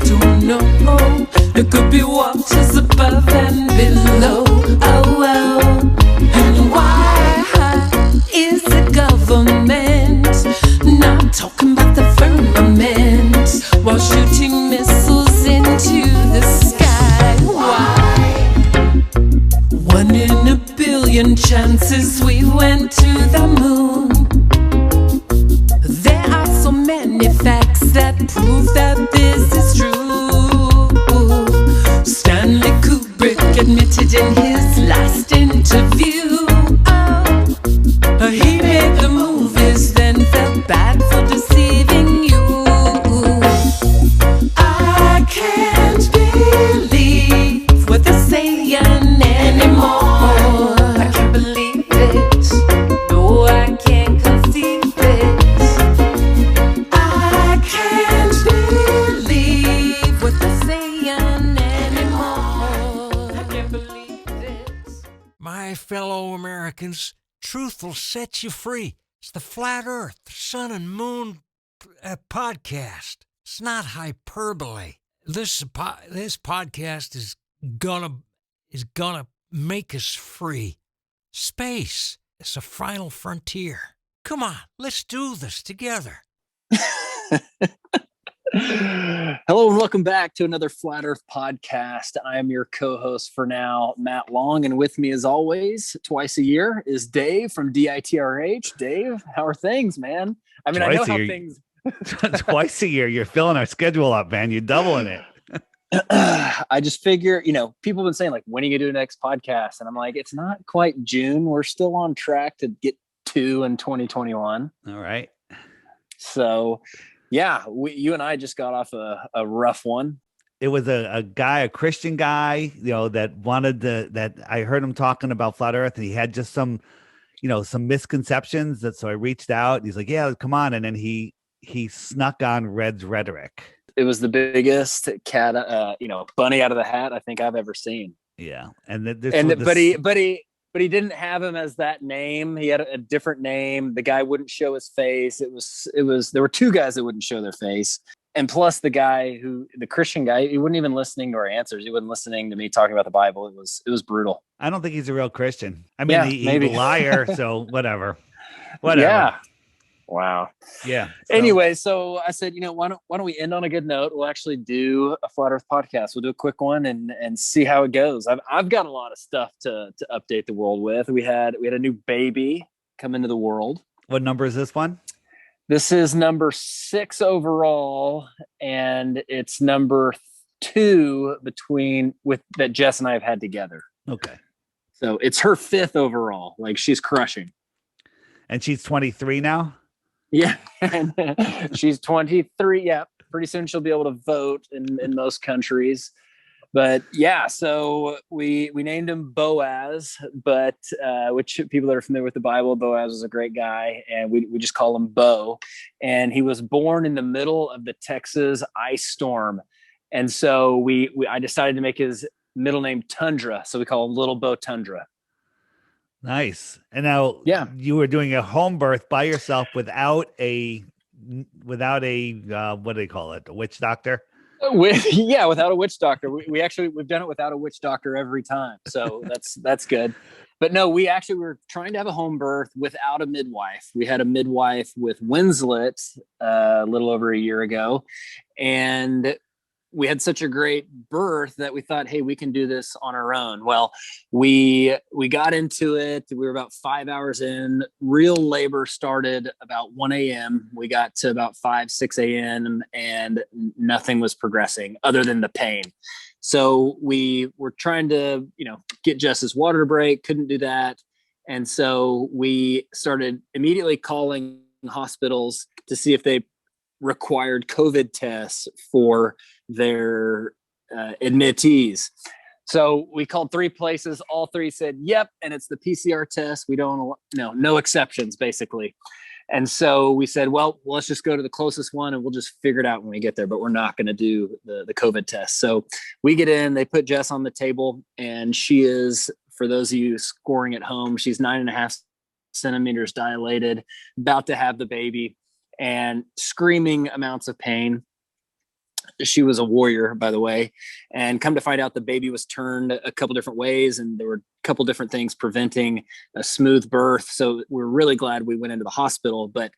don't know. There could be waters above and below. Oh well. And why is the government not talking about the firmament while shooting missiles into the sky? Why? 1 in a billion chances we went to the moon. There are so many facts that prove that this is true. Stanley Kubrick admitted in his last interview, he made the movies, then felt bad for deceiving you. I can't believe what they're saying anymore. I can't believe it. No, I can't conceive it. I can't believe what they're saying anymore. I can't believe it. My fellow Americans, truth will set you free. It's the Flat Earth, Sun and Moon podcast. It's not hyperbole. This podcast is gonna make us free. Space is the final frontier. Come on, let's do this together. Hello and welcome back to another Flat Earth podcast. I am your co-host for now, Matt Long, and with me as always, twice a year, is Dave from DITRH. Dave, how are things, man? I mean, I know how things... Twice a year, you're filling our schedule up, man. You're doubling it. I just figure, people have been saying, like, when are you going to do the next podcast? And I'm like, it's not quite June. We're still on track to get 2 in 2021. All right. So... yeah, you and I just got off a rough one. It was a Christian guy, that wanted that I heard him talking about Flat Earth, and he had just some misconceptions. So I reached out, and he's like, yeah, come on. And then he snuck on Red's rhetoric. It was the biggest bunny out of the hat I think I've ever seen. Yeah. But he didn't have him as that name. He had a different name. The guy wouldn't show his face. It was there were 2 guys that wouldn't show their face. And plus the Christian guy, he wasn't even listening to our answers. He wasn't listening to me talking about the Bible. It was brutal. I don't think he's a real Christian. I mean, he's a liar. So whatever. Yeah. Wow. Yeah. Anyway, so I said, why don't we end on a good note? We'll actually do a Flat Earth podcast. We'll do a quick one and see how it goes. I've got a lot of stuff to update the world with. We had a new baby come into the world. What number is this one? This is number 6 overall, and it's number 2 that Jess and I have had together. Okay. So it's her 5th overall. Like, she's crushing. And she's 23 now? Yeah, she's 23. Yeah, pretty soon she'll be able to vote in most countries. But yeah, so we named him Boaz, but which people that are familiar with the Bible, Boaz was a great guy, and we just call him Bo. And he was born in the middle of the Texas ice storm, and so I decided to make his middle name Tundra, so we call him Little Bo Tundra. Nice. And now, you were doing a home birth by yourself without a what do they call it? A witch doctor? Without a witch doctor. We've done it without a witch doctor every time. So that's good. But no, we were trying to have a home birth without a midwife. We had a midwife with Winslet a little over a year ago, and we had such a great birth that we thought, hey, we can do this on our own. Well, we got into it. We were about 5 hours in. Real labor started about 1 a.m. We got to about 5, 6 a.m. and nothing was progressing other than the pain. So we were trying to, get Jess's water to break. Couldn't do that. And so we started immediately calling hospitals to see if they required COVID tests for their admittees. So we called 3 places. All 3 said, yep. And it's the PCR test. We don't, no exceptions, basically. And so we said, well, let's just go to the closest one and we'll just figure it out when we get there, but we're not going to do the COVID test. So we get in, they put Jess on the table, and she is, for those of you scoring at home, she's 9.5 centimeters dilated, about to have the baby, and screaming amounts of pain. She was a warrior, by the way. And come to find out, the baby was turned a couple different ways, and there were a couple different things preventing a smooth birth. So we're really glad we went into the hospital. But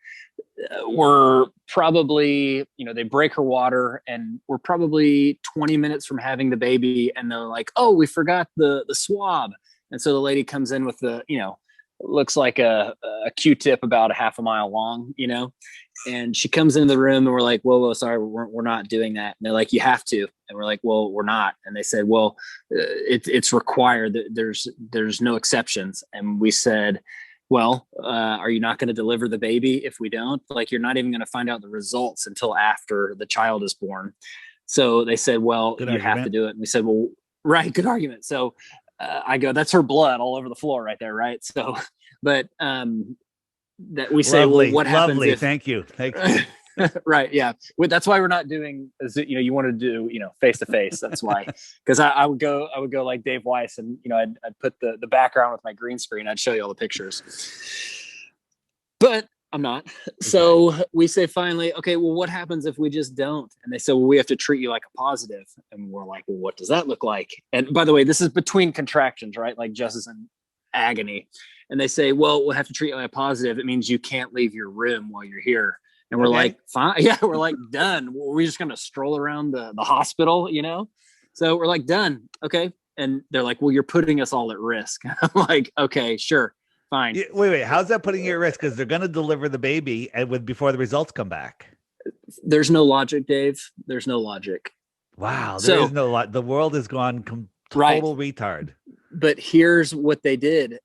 we're probably, they break her water, and we're probably 20 minutes from having the baby, and they're like, "Oh, we forgot the swab." And so the lady comes in with the, looks like a Q-tip about a half a mile long, and she comes into the room, and we're like, whoa, sorry, we're not doing that. And they're like, "You have to." And we're like, "Well, we're not." And they said, "Well, it's required. There's no exceptions." And we said, "Well, are you not going to deliver the baby if we don't? Like, you're not even going to find out the results until after the child is born." So they said, "Well, Good you argument. have to do it." And we said, "Well, right, good argument." So I go, "That's her blood all over the floor right there, right?" So, but that we say, Lovely, "Well, what happens lovely. if?" Thank you. Right, yeah. That's why we're not doing, you want to do, face to face. That's why, because I would go like Dave Weiss, and I'd put the background with my green screen. I'd show you all the pictures, but I'm not. So we say finally, "Okay, well, what happens if we just don't?" And they say, "Well, we have to treat you like a positive." And we're like, "Well, what does that look like?" And by the way, this is between contractions, right? Like Jess is in agony. And they say, "Well, we'll have to treat you like a positive. It means you can't leave your room while you're here." And we're like, "Fine." Yeah, we're like, "Done." We're just going to stroll around the hospital, So we're like, "Done." Okay. And they're like, "Well, you're putting us all at risk." I'm like, "Okay, sure. Fine." Yeah, wait. How's that putting you at risk? Because they're going to deliver the baby before the results come back. There's no logic, Dave. There's no logic. Wow. There is no lot. The world has gone total retard. But here's what they did.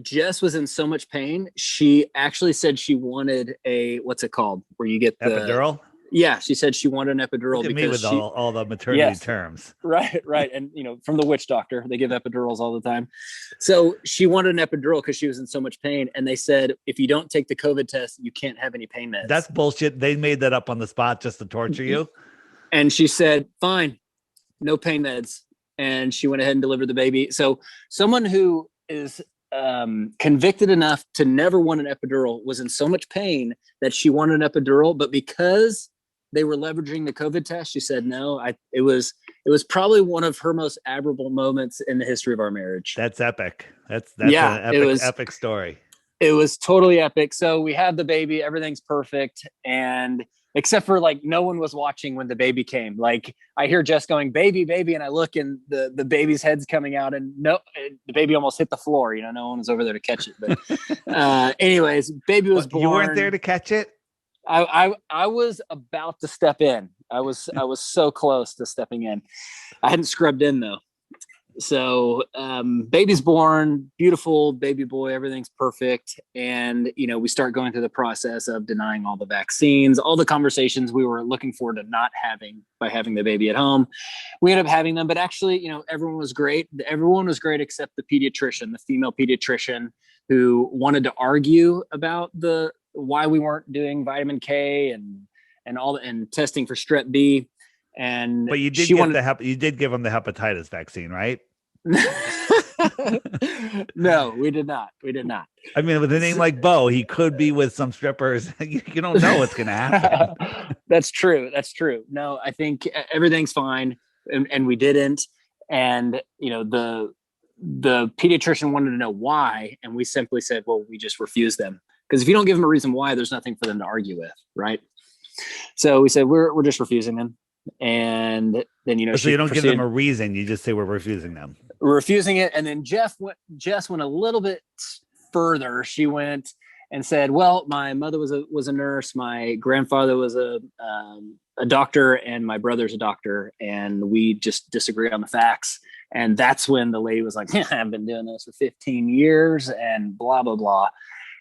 Jess was in so much pain. She actually said she wanted what's it called? Where you get the epidural? Yeah, she said she wanted an epidural. Look at because me with all the maternity terms. Right. And, from the witch doctor, they give epidurals all the time. So she wanted an epidural because she was in so much pain. And they said, if you don't take the COVID test, you can't have any pain meds. That's bullshit. They made that up on the spot just to torture you. And she said, "Fine, no pain meds." And she went ahead and delivered the baby. So someone who is convicted enough to never want an epidural was in so much pain that she wanted an epidural, but because they were leveraging the COVID test, she said no. It was probably one of her most admirable moments in the history of our marriage. That's epic. That's yeah, an epic story. It was totally epic. So we had the baby, everything's perfect, and except for like no one was watching when the baby came. Like I hear Jess going, "Baby, baby," and I look, and the baby's head's coming out, and no, the baby almost hit the floor. No one was over there to catch it. But anyways, baby was born. You weren't there to catch it? I was about to step in. I was so close to stepping in. I hadn't scrubbed in though. So baby's born, beautiful baby boy, everything's perfect. And, we start going through the process of denying all the vaccines, all the conversations we were looking forward to not having by having the baby at home. We ended up having them, but actually, everyone was great. Everyone was great except the pediatrician, the female pediatrician, who wanted to argue about why we weren't doing vitamin K and testing for strep B. But you did you did give him the hepatitis vaccine, right? No, we did not. I mean, with a name like Bo, he could be with some strippers. You don't know what's going to happen. That's true. No, I think everything's fine, and we didn't. And the pediatrician wanted to know why, and we simply said, "Well, we just refuse them." Because if you don't give them a reason why, there's nothing for them to argue with, right? So we said we're just refusing them. And then so you don't give them a reason, you just say we're refusing them. We're refusing it. And then Jess went a little bit further. She went and said, "Well, my mother was a nurse, my grandfather was a doctor, and my brother's a doctor, and we just disagree on the facts." And that's when the lady was like, "I've been doing this for 15 years and blah blah blah."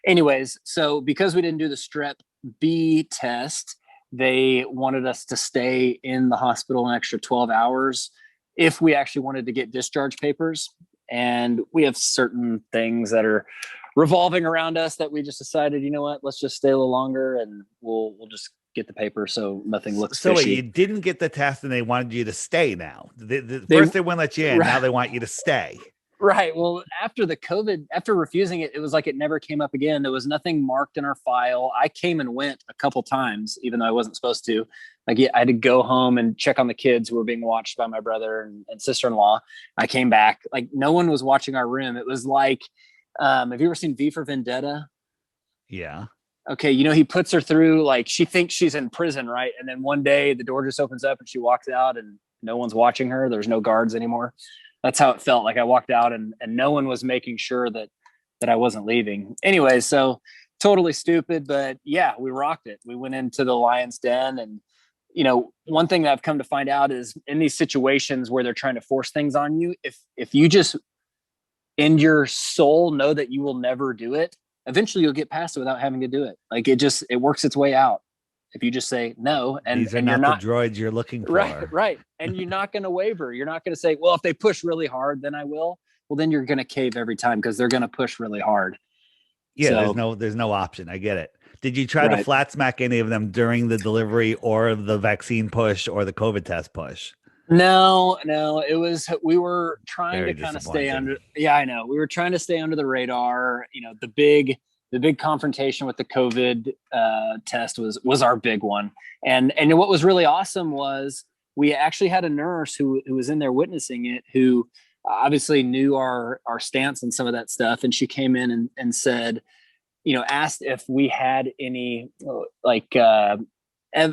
Anyways, so because we didn't do the strep B test, they wanted us to stay in the hospital an extra 12 hours if we actually wanted to get discharge papers. And we have certain things that are revolving around us that we just decided, you know what, let's just stay a little longer and we'll just get the paper so nothing looks fishy. So wait, you didn't get the test and they wanted you to stay now. First they wouldn't let you in, now they want you to stay. Right. Well, after refusing it, it was like it never came up again. There was nothing marked in our file. I came and went a couple times, even though I wasn't supposed to. Like, I had to go home and check on the kids who were being watched by my brother and sister-in-law. I came back. Like, no one was watching our room. It was like, have you ever seen V for Vendetta? Yeah. Okay, he puts her through, like, she thinks she's in prison, right? And then one day the door just opens up and she walks out and no one's watching her. There's no guards anymore. That's how it felt. Like, I walked out and no one was making sure that I wasn't leaving. Anyway, so totally stupid, but yeah, we rocked it. We went into the lion's den, and one thing that I've come to find out is in these situations where they're trying to force things on you, if you just in your soul know that you will never do it, eventually you'll get past it without having to do it. Like, it works its way out. If you just say no, and these are and not you're not the droids you're looking for. Right. And you're not going to waver. You're not going to say, well, if they push really hard, then I will. Well, then you're going to cave every time because they're going to push really hard. Yeah, So, there's no option. I get it. Did you try to Right. flat smack any of them during the delivery or the vaccine push or the COVID test push? No, we were trying Very to kind of stay disappointing. under. Yeah, I know. We were trying to stay under the radar. The big confrontation with the COVID test was our big one. And what was really awesome was we actually had a nurse who was in there witnessing it, who obviously knew our stance on some of that stuff. And she came in and said, asked if we had any,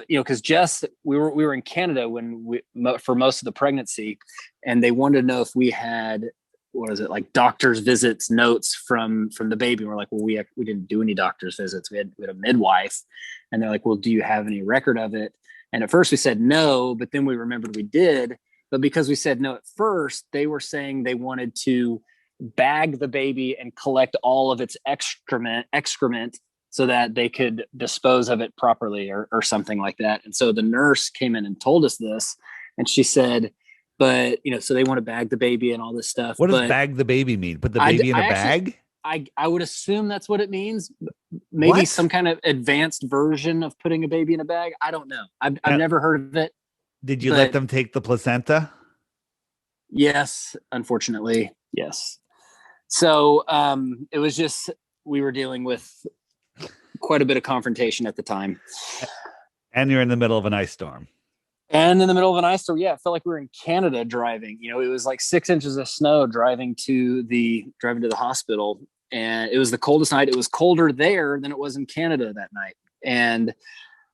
because Jess, we were in Canada for most of the pregnancy, and they wanted to know if we had, what is it, like doctor's visits notes from the baby. And we're like, well, we didn't do any doctor's visits. We had a midwife, and they're like, well, do you have any record of it? And at first we said no, but then we remembered we did. But because we said no at first, they were saying they wanted to bag the baby and collect all of its excrement so that they could dispose of it properly or something like that. And so the nurse came in and told us this, and she said, but, so they want to bag the baby and all this stuff. What does bag the baby mean? Put the baby in a bag? I would assume that's what it means. Maybe What? some kind of advanced version of putting a baby in a bag. I don't know. I've never heard of it. Did you let them take the placenta? Yes, unfortunately, yes. So it was just, we were dealing with quite a bit of confrontation at the time. And you're in the middle of an ice storm. And in the middle of an ice storm, yeah, it felt like we were in Canada driving. It was like 6 inches of snow driving to the hospital. And it was the coldest night. It was colder there than it was in Canada that night. And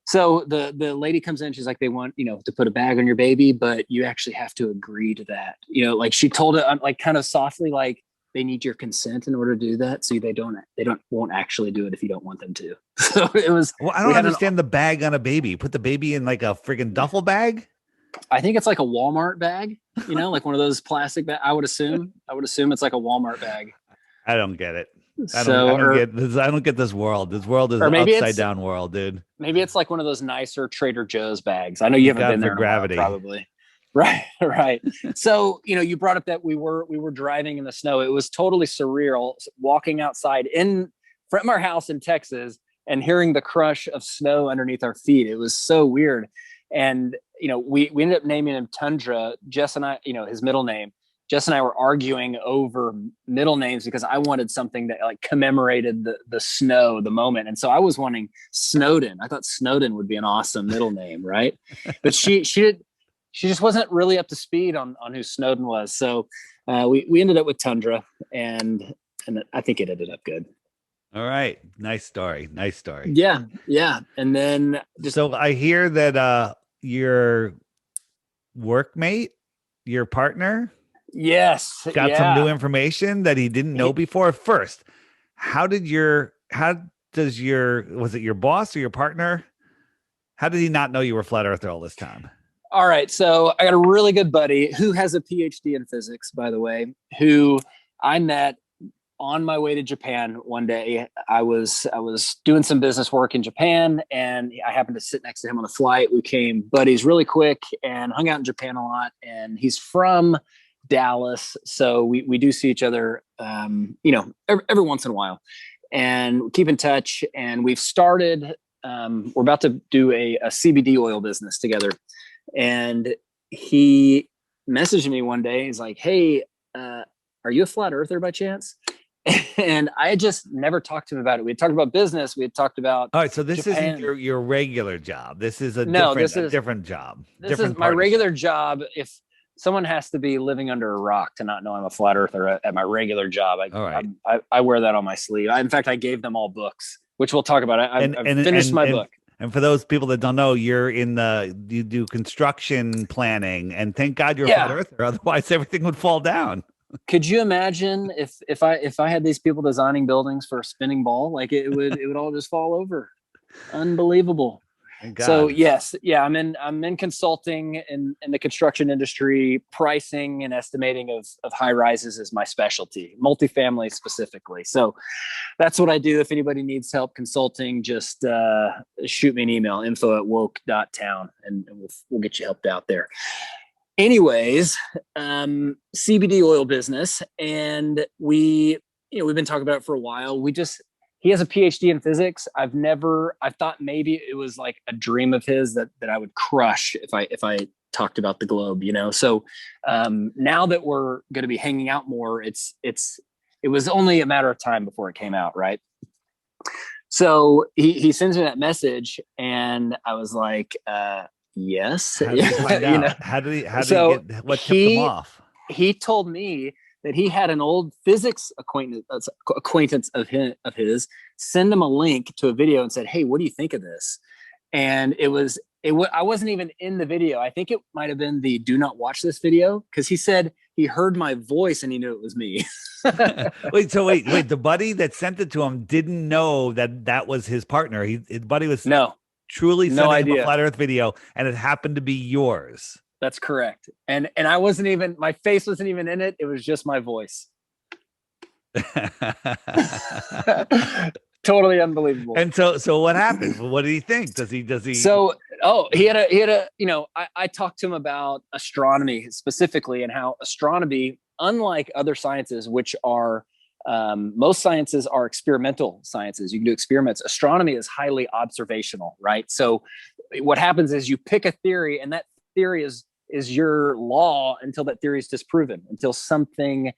so the lady comes in, she's like, they want, to put a bag on your baby, but you actually have to agree to that. Like she told it like kind of softly, like they need your consent in order to do that. So they won't actually do it if you don't want them to. So it was, well, I don't understand the bag on a baby. Put the baby in like a friggin' duffel bag. I think it's like a Walmart bag, like one of those plastic bags. I would assume it's like a Walmart bag. I don't get it. I don't get this world. This world is an upside down world, dude. Maybe it's like one of those nicer Trader Joe's bags. I know you haven't been there in gravity. Probably. Right. So, you brought up that we were driving in the snow. It was totally surreal walking outside from our house in Texas and hearing the crush of snow underneath our feet. It was so weird. And, we ended up naming him Tundra. Jess and I, his middle name. Jess and I were arguing over middle names because I wanted something that like commemorated the snow, the moment. And so I was wanting Snowden. I thought Snowden would be an awesome middle name, right? But she just wasn't really up to speed on who Snowden was. So we ended up with Tundra, and I think it ended up good. All right. Nice story. Yeah. And then so I hear that your workmate, your partner, yes, got some new information that he didn't know before. First, was it your boss or your partner? How did he not know you were flat earther all this time? All right. So I got a really good buddy who has a PhD in physics, by the way, who I met on my way to Japan one day. I was doing some business work in Japan, and I happened to sit next to him on the flight. We became buddies really quick and hung out in Japan a lot. And he's from Dallas, so we do see each other, every once in a while, and keep in touch. And we've started. We're about to do a CBD oil business together. And he messaged me one day. He's like, hey, are you a flat earther by chance? And I had just never talked to him about it. We had talked about business. We had talked about All right, so this Japan. isn't your regular job. This is a No, different job. This is my regular job. If someone has to be living under a rock to not know I'm a flat earther at my regular job, I wear that on my sleeve. In fact, I gave them all books, which we'll talk about. I've finished my book. And for those people that don't know, you do construction planning, and thank God you're a flat earther. Otherwise, everything would fall down. Could you imagine if I had these people designing buildings for a spinning ball? Like it would all just fall over. Unbelievable. So yes, I'm in consulting in the construction industry. Pricing and estimating of high rises is my specialty, multifamily specifically. So that's what I do. If anybody needs help consulting, just shoot me an email, info@woke.town, and we'll get you helped out there. Anyways, CBD oil business, and we've been talking about it for a while. He has a PhD in physics. I thought maybe it was like a dream of his that I would crush if I talked about the globe, So now that we're going to be hanging out more, it was only a matter of time before it came out, right? So he sends me that message, and I was like, yes. How did he find out? How did he get, what tipped him off? He told me that he had an old physics acquaintance of his send him a link to a video and said, "Hey, what do you think of this?" And I wasn't even in the video. I think it might have been the "do not watch this" video, because he said he heard my voice and he knew it was me. Wait. The buddy that sent it to him didn't know that was his partner. His buddy was truly sending him a flat Earth video, and it happened to be yours. That's correct. And I wasn't even, my face wasn't even in it. It was just my voice. Totally unbelievable. And so what happened? What did he think? Does he? So, he had a, I talked to him about astronomy specifically, and how astronomy, unlike other sciences, which are, most sciences are experimental sciences. You can do experiments. Astronomy is highly observational, right? So what happens is you pick a theory, and that theory is your law until that theory is disproven, until something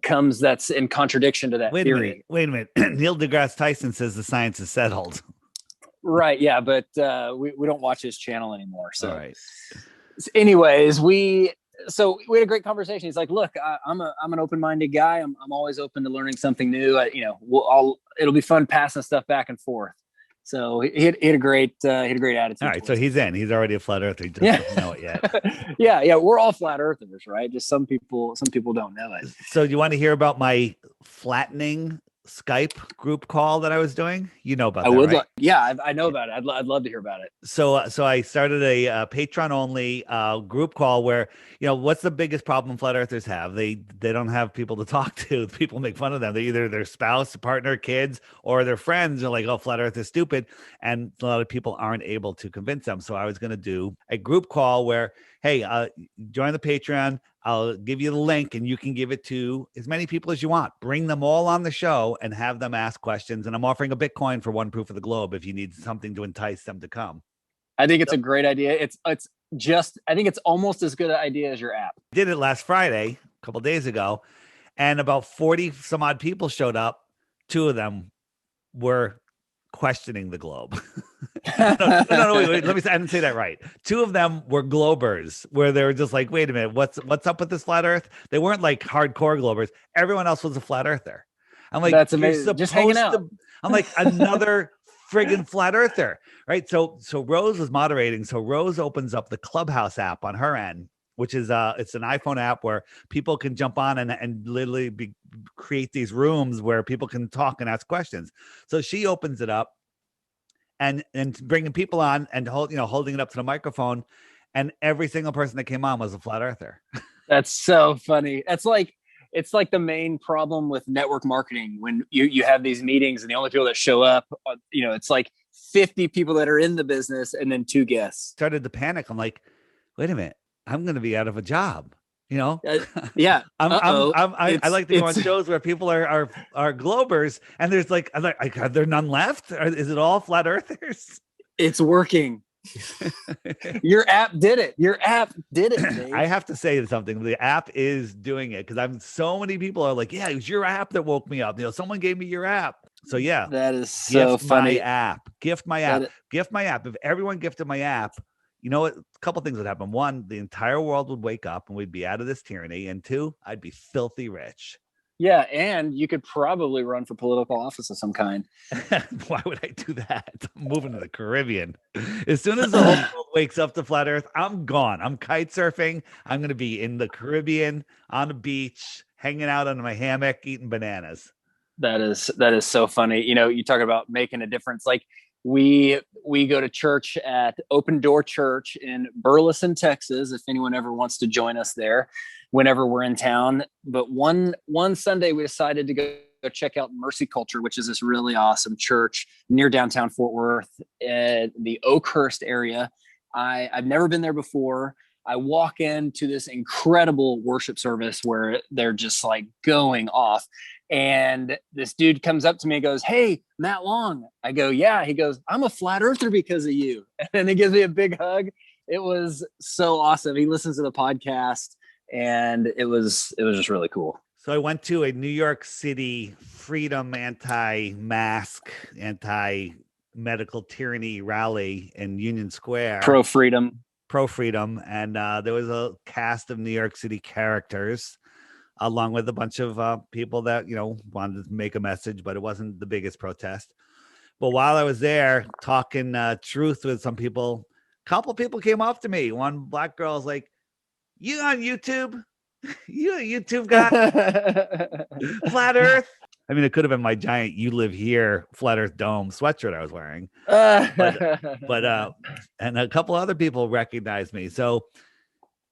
comes that's in contradiction to that theory. Wait a minute. Neil deGrasse Tyson says the science is settled. Right. Yeah. But we don't watch his channel anymore. So, all right. Anyways, we had a great conversation. He's like, "Look, I'm an open-minded guy. I'm always open to learning something new. It'll be fun passing stuff back and forth." So he had a great attitude. All right, so he's in. He's already a flat earther. He just doesn't know it yet. Yeah. We're all flat earthers, right? Just some people don't know it. So do you want to hear about my flattening Skype group call that I was doing? You know about that, right? I know about it. I'd love to hear about it. So I started a Patreon only group call where, what's the biggest problem flat earthers have? They don't have people to talk to. People make fun of them. They either their spouse, partner, kids, or their friends are like, "Oh, flat earth is stupid." And a lot of people aren't able to convince them. So I was going to do a group call where, hey, join the Patreon. I'll give you the link, and you can give it to as many people as you want. Bring them all on the show and have them ask questions. And I'm offering a Bitcoin for one proof of the globe if you need something to entice them to come. I think it's a great idea. I think it's almost as good an idea as your app. Did it last Friday, a couple of days ago, and about 40 some odd people showed up. 2 of them were questioning the globe. No, wait, let me say, I didn't say that right. 2 of them were globers, where they were just like, "Wait a minute, what's up with this flat earth?" They weren't like hardcore globers. Everyone else was a flat earther. I'm like, that's amazing. Just hanging out. I'm like, another friggin' flat earther, right? So Rose was moderating. So Rose opens up the Clubhouse app on her end, which is it's an iPhone app where people can jump on and literally create these rooms where people can talk and ask questions. So she opens it up and bringing people on and holding it up to the microphone, and every single person that came on was a flat earther. That's so funny. It's like the main problem with network marketing when you have these meetings and the only people that show up, it's like 50 people that are in the business and then 2 guests. Started to panic. I'm like, wait a minute, I'm going to be out of a job. Yeah. I like to go on shows where people are globers, and there's like, are there none left? Is it all flat earthers? It's working. Your app did it. Your app did it, Dave. I have to say something. The app is doing it because so many people are like, yeah, it was your app that woke me up. Someone gave me your app. So yeah, that is so gift funny. my app. Gift my app. Gift my app. If everyone gifted my app, you know what? A couple things would happen. One, the entire world would wake up and we'd be out of this tyranny. And two, I'd be filthy rich. Yeah, and you could probably run for political office of some kind. Why would I do that? I'm moving to the Caribbean. As soon as the whole world wakes up to flat Earth, I'm gone. I'm kite surfing. I'm going to be in the Caribbean on the beach, hanging out on my hammock, eating bananas. That is so funny. You talk about making a difference. Like we go to church at Open Door Church in Burleson, Texas, if anyone ever wants to join us there whenever we're in town. But one Sunday we decided to go check out Mercy Culture, which is this really awesome church near downtown Fort Worth, the Oakhurst area. I've never been there before. I walk into this incredible worship service where they're just like going off. And this dude comes up to me and goes, "Hey, Matt Long." I go, "Yeah." He goes, "I'm a flat earther because of you." And he gives me a big hug. It was so awesome. He listens to the podcast and it was just really cool. So I went to a New York City freedom, anti-mask, anti-medical tyranny rally in Union Square. Pro-freedom. And there was a cast of New York City characters along with a bunch of people that, wanted to make a message, but it wasn't the biggest protest. But while I was there talking truth with some people, a couple people came up to me. One black girl was like, "You on YouTube? You a YouTube guy? Flat Earth?" I mean, it could have been my giant "You Live Here" Flat Earth Dome sweatshirt I was wearing. But and a couple other people recognized me. So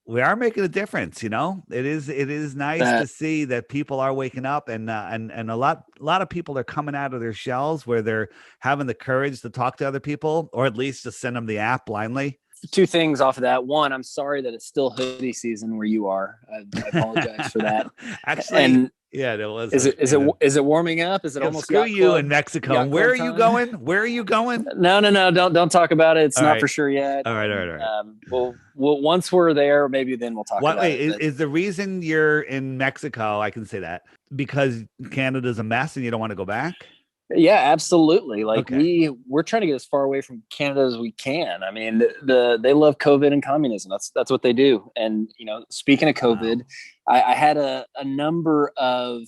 we are making a difference, It is nice to see that people are waking up and a lot of people are coming out of their shells where they're having the courage to talk to other people, or at least to send them the app blindly. Two things off of that. One, I'm sorry that it's still hoodie season where you are. I apologize for that. Actually, and yeah, there was. Is it warming up? Is it almost screw you in Mexico? Where are you going? Where are you going? No. Don't talk about it. It's all not right. for sure yet. All right. We'll once we're there, maybe then we'll talk about it. Is the reason you're in Mexico? I can say that because Canada's a mess and you don't want to go back. Yeah, absolutely. Like okay. we're trying to get as far away from Canada as we can. I mean, they love COVID and communism. That's what they do. And speaking of COVID, wow. I had a number of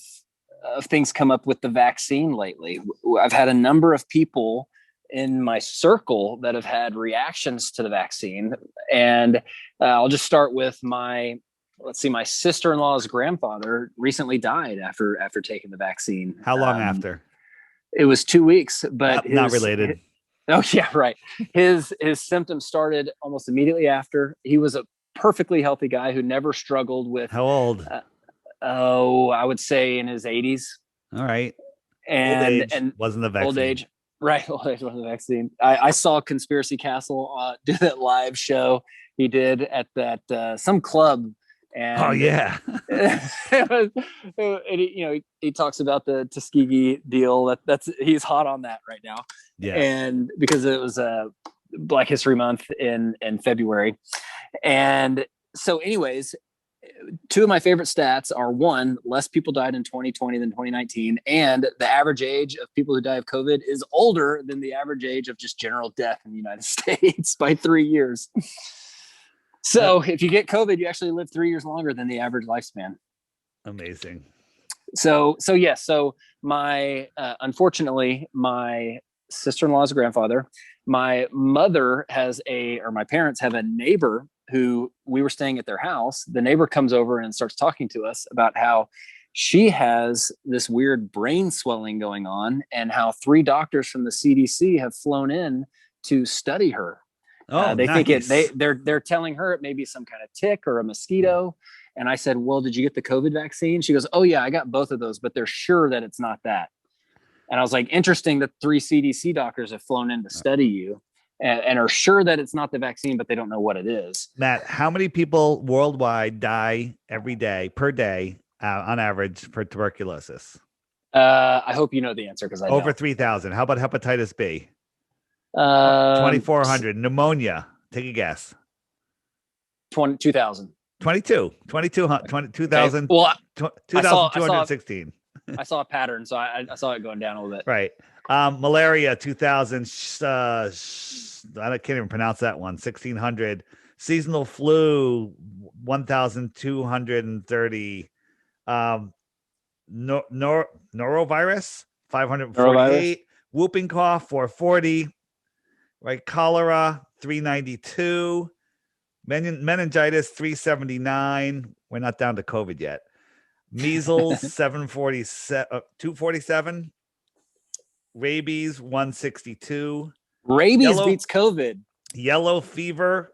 things come up with the vaccine lately. I've had a number of people in my circle that have had reactions to the vaccine, and I'll just start with my sister-in-law's grandfather recently died after taking the vaccine. How long after? It was 2 weeks, but not related. Oh yeah, right. His symptoms started almost immediately after. He was a perfectly healthy guy who never struggled with. How old? I would say in his 80s. All right. And old age wasn't the vaccine. Old age, right? Old age wasn't the vaccine. I saw Conspiracy Castle do that live show he did at that some club. And oh yeah, he talks about the Tuskegee deal. He's hot on that right now. Yeah, and because it was Black History Month in February, and so anyways, two of my favorite stats are: one, less people died in 2020 than 2019, and the average age of people who die of COVID is older than the average age of just general death in the United States by 3 years. So if you get COVID, you actually live 3 years longer than the average lifespan. Amazing. So my, unfortunately, my sister-in-law's grandfather, my mother my parents have a neighbor who we were staying at their house. The neighbor comes over and starts talking to us about how she has this weird brain swelling going on and how 3 doctors from the CDC have flown in to study her. They nice. think they're telling her it may be some kind of tick or a mosquito. And I said, "Well, did you get the COVID vaccine?" She goes, "Oh yeah, I got both of those, but they're sure that it's not that." And I was like, interesting that 3 CDC doctors have flown in to study you and are sure that it's not the vaccine, but they don't know what it is. Matt, how many people worldwide die every day per day on average for tuberculosis? I hope you know the answer because I over 3,000. How about hepatitis B? 2400. Pneumonia. Take a guess. 2000. 22,000. Okay. Well, 2,216. I saw a pattern, so I saw it going down a little bit. Right. Malaria, 2000. I can't even pronounce that one. 1600. Seasonal flu, 1,230. Norovirus, 548. Whooping cough, 440. Right. Cholera, 392. Meningitis, 379. We're not down to COVID yet. Measles, 247. Rabies, 162. Rabies beats COVID. Yellow fever,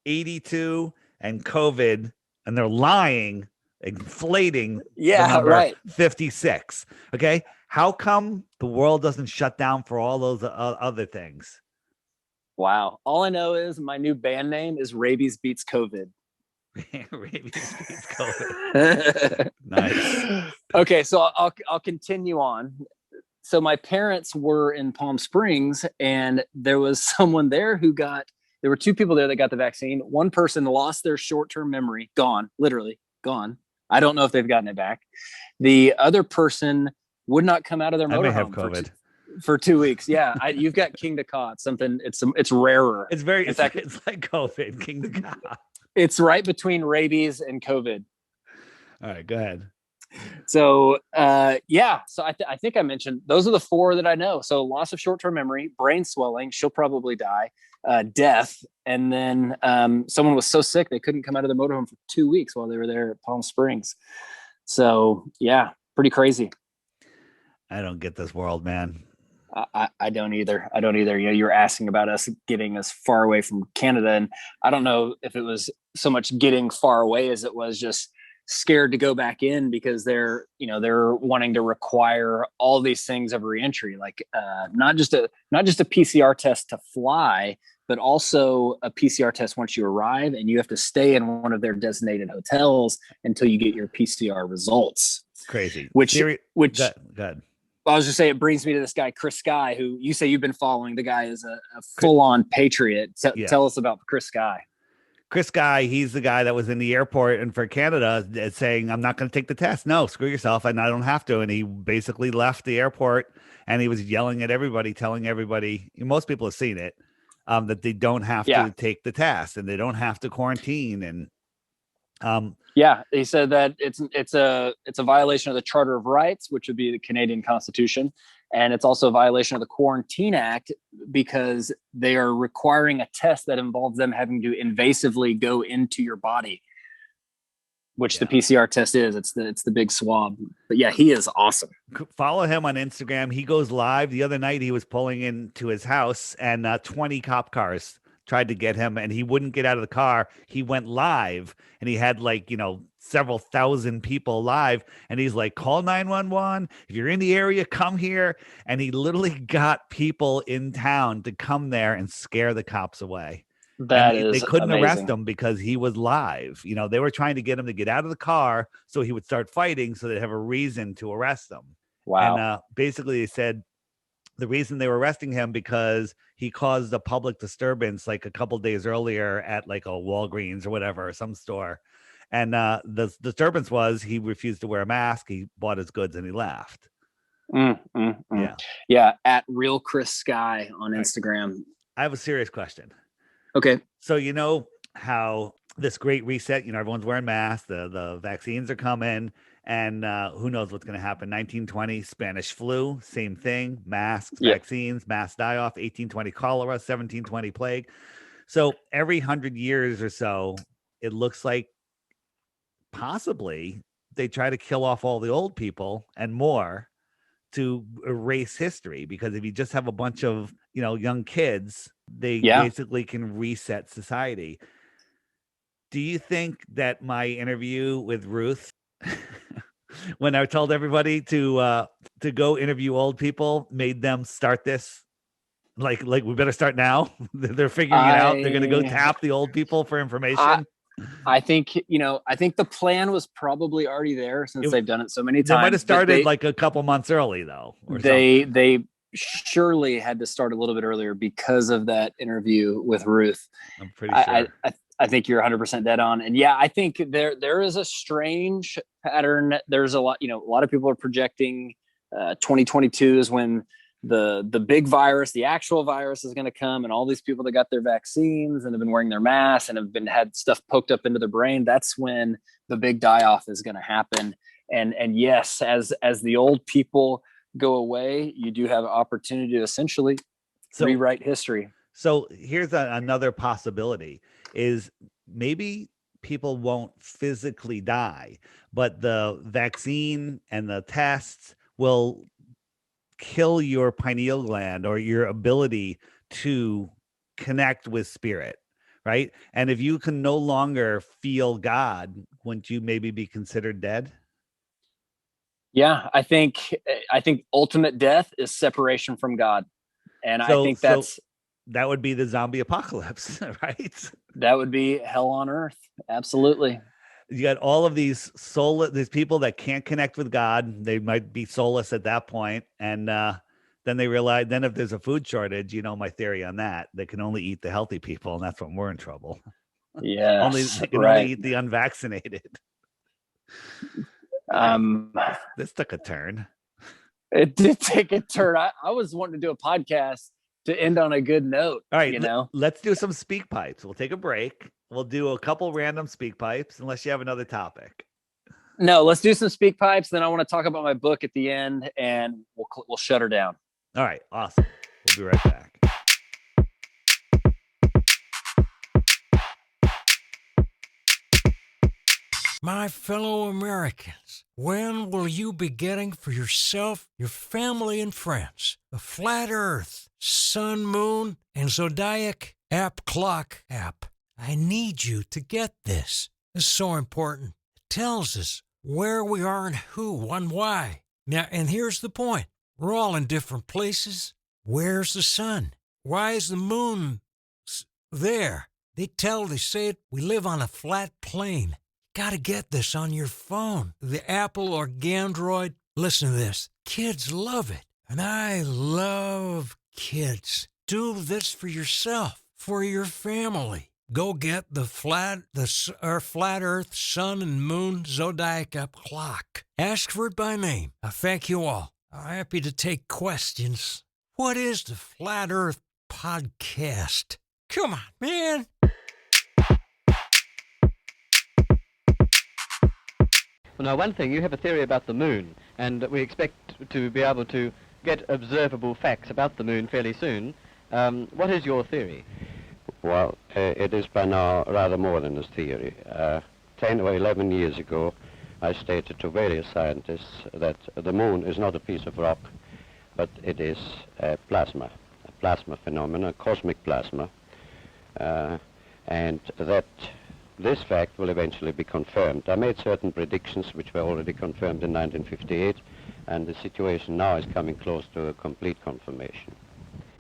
82. And COVID, and they're lying, inflating the number, right. 56. Okay. How come the world doesn't shut down for all those other things? Wow. All I know is my new band name is Rabies Beats COVID. Rabies beats COVID. Nice. Okay, so I'll continue on. So my parents were in Palm Springs, and there was someone there there were two people there that got the vaccine. One person lost their short-term memory, gone, literally gone. I don't know if they've gotten it back. The other person would not come out of their motorhome. I may have COVID. For 2 weeks. Yeah. You've got King to Cot, something. It's rarer. It's very, it's like COVID, King to Cot. It's right between rabies and COVID. All right, go ahead. So, so I think I mentioned, those are the four that I know. So loss of short-term memory, brain swelling, she'll probably die, death. And then, someone was so sick, they couldn't come out of their motorhome for 2 weeks while they were there at Palm Springs. So yeah, pretty crazy. I don't get this world, man. I don't either. You know, you're asking about us getting as far away from Canada, and I don't know if it was so much getting far away as it was just scared to go back in, because they're wanting to require all these things of reentry, like not just a PCR test to fly, but also a PCR test once you arrive, and you have to stay in one of their designated hotels until you get your PCR results. Crazy. Which God. I was just saying, it brings me to this guy, Chris Sky, who you say you've been following. The guy is a full-on patriot. Tell us about Chris Sky. Chris Sky, he's the guy that was in the airport and for Canada saying, I'm not going to take the test. No, screw yourself. And I don't have to. And he basically left the airport, and he was yelling at everybody, telling everybody, most people have seen it, that they don't have to take the test and they don't have to quarantine. And he said that it's a violation of the Charter of Rights, which would be the Canadian Constitution, and it's also a violation of the Quarantine Act, because they are requiring a test that involves them having to invasively go into your body, which the PCR test is. It's the big swab. But yeah, he is awesome. Follow him on Instagram. He goes live. The other night he was pulling into his house, and 20 cop cars tried to get him, and he wouldn't get out of the car. He went live, and he had several thousand people live, and he's like, call 911 if you're in the area, come here. And he literally got people in town to come there and scare the cops away. They couldn't arrest him because he was live. They were trying to get him to get out of the car so he would start fighting, so they'd have a reason to arrest him. Wow. And basically they said the reason they were arresting him because he caused a public disturbance like a couple days earlier at like a Walgreens or whatever, some store. And the disturbance was he refused to wear a mask. He bought his goods and he left. Yeah. At Real Chris Sky on Instagram. I have a serious question. Okay. So you know how this great reset, everyone's wearing masks, the vaccines are coming, and who knows what's going to happen. 1920 Spanish flu, same thing, masks, vaccines, masks die off. 1820 cholera, 1720 plague. So every 100 years or so, it looks like possibly they try to kill off all the old people and more to erase history, because if you just have a bunch of young kids, they basically can reset society. Do you think that my interview with Ruth, when I told everybody to go interview old people, made them start this? Like we better start now. They're figuring it out. They're going to go tap the old people for information. I think the plan was probably already there since they've done it so many times. They might have started like a couple months early though. They surely had to start a little bit earlier because of that interview with Ruth. I'm pretty sure. I think you're 100% dead on. And yeah, I think there is a strange pattern. There's a lot of people are projecting 2022 is when the big virus, the actual virus, is going to come, and all these people that got their vaccines and have been wearing their masks and have had stuff poked up into their brain, that's when the big die-off is going to happen. And yes, as the old people go away, you do have an opportunity to essentially rewrite history. So here's another possibility is maybe people won't physically die, but the vaccine and the tests will kill your pineal gland or your ability to connect with spirit, right? And if you can no longer feel God, wouldn't you maybe be considered dead? Yeah, I think ultimate death is separation from God. And I think that would be the zombie apocalypse, right? That would be hell on earth. Absolutely. You got all of these people that can't connect with God. They might be soulless at that point. And then they realize, then if there's a food shortage, my theory on that, they can only eat the healthy people. And that's when we're in trouble. Yeah. They can only eat the unvaccinated. This took a turn. It did take a turn. I was wanting to do a podcast to end on a good note. All right, let's do some speak pipes. We'll take a break. We'll do a couple random speak pipes, unless you have another topic. No, let's do some speak pipes. Then I want to talk about my book at the end, and we'll shut her down. All right, awesome. We'll be right back. My fellow Americans, when will you be getting for yourself, your family, and friends the Flat Earth, Sun, Moon, and Zodiac app clock app? I need you to get this. It's so important. It tells us where we are and who and why. Now, and here's the point. We're all in different places. Where's the sun? Why is the moon there? They say it. We live on a flat plane. Got to get this on your phone, the Apple or Android. Listen to this. Kids love it. And I love kids. Do this for yourself, for your family. Go get the Flat Earth, Sun, and Moon Zodiac Up clock. Ask for it by name. I thank you all. I'm happy to take questions. What is the Flat Earth Podcast? Come on, man. Well, now, one thing, you have a theory about the moon, and we expect to be able to get observable facts about the moon fairly soon. What is your theory? Well, it is by now rather more than a theory. 10 or 11 years ago, I stated to various scientists that the moon is not a piece of rock, but it is a plasma phenomenon, a cosmic plasma, and that this fact will eventually be confirmed. I made certain predictions which were already confirmed in 1958, and the situation now is coming close to a complete confirmation.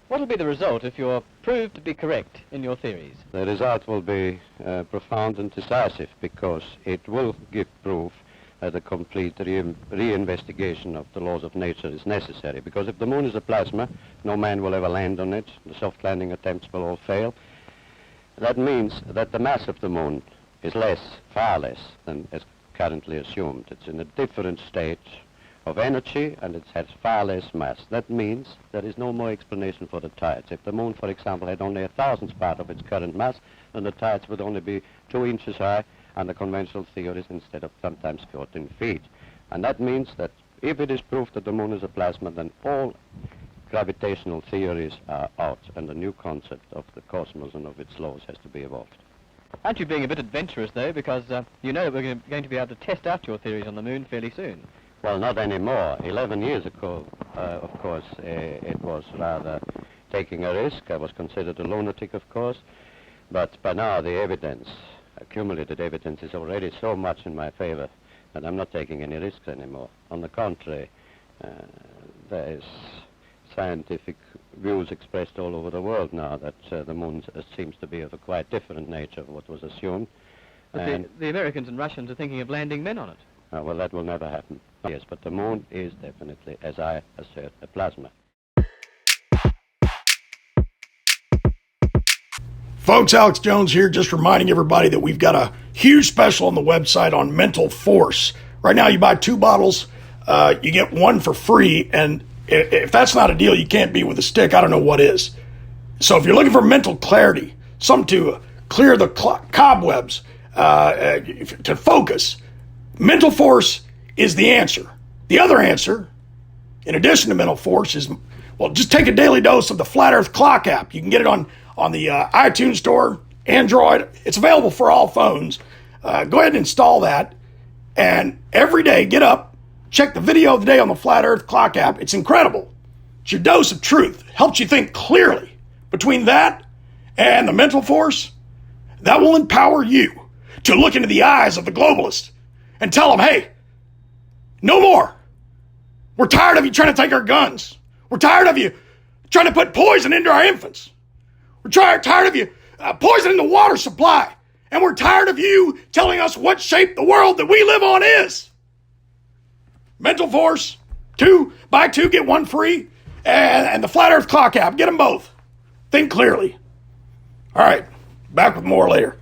What will be the result if you're proved to be correct in your theories? The result will be profound and decisive, because it will give proof that a complete reinvestigation of the laws of nature is necessary. Because if the moon is a plasma, no man will ever land on it. The soft landing attempts will all fail. That means that the mass of the moon is far less than is currently assumed. It's in a different state of energy, and it has far less mass. That means there is no more explanation for the tides. If the moon, for example, had only 1,000th part of its current mass, then the tides would only be 2 inches high under conventional theories instead of sometimes 14 feet. And that means that if it is proved that the moon is a plasma, then all gravitational theories are out, and a new concept of the cosmos and of its laws has to be evolved. Aren't you being a bit adventurous, though, because you know that we're going to be able to test out your theories on the moon fairly soon? Well, not anymore. 11 years ago, of course, it was rather taking a risk. I was considered a lunatic, of course, but by now the evidence, accumulated evidence, is already so much in my favor that I'm not taking any risks anymore. On the contrary, there is scientific views expressed all over the world now that the moon seems to be of a quite different nature of what was assumed. But the Americans and Russians are thinking of landing men on it. Well, that will never happen. Yes, but the moon is definitely, as I assert, a plasma. Folks, Alex Jones here, just reminding everybody that we've got a huge special on the website on mental force. Right now, you buy 2 bottles, you get 1 for free, and if that's not a deal you can't beat with a stick, I don't know what is. So if you're looking for mental clarity, something to clear the cobwebs, to focus, mental force is the answer. The other answer, in addition to mental force, is, well, just take a daily dose of the Flat Earth Clock app. You can get it on the iTunes Store, Android. It's available for all phones. Go ahead and install that. And every day, get up, check the video of the day on the Flat Earth Clock app. It's incredible. It's your dose of truth. It helps you think clearly. Between that and the mental force, that will empower you to look into the eyes of the globalist and tell them, hey, no more. We're tired of you trying to take our guns. We're tired of you trying to put poison into our infants. We're tired of you poisoning the water supply. And we're tired of you telling us what shape the world that we live on is. Mental force, 2, buy 2, get 1 free, and the Flat Earth Clock app. Get them both. Think clearly. All right, back with more later.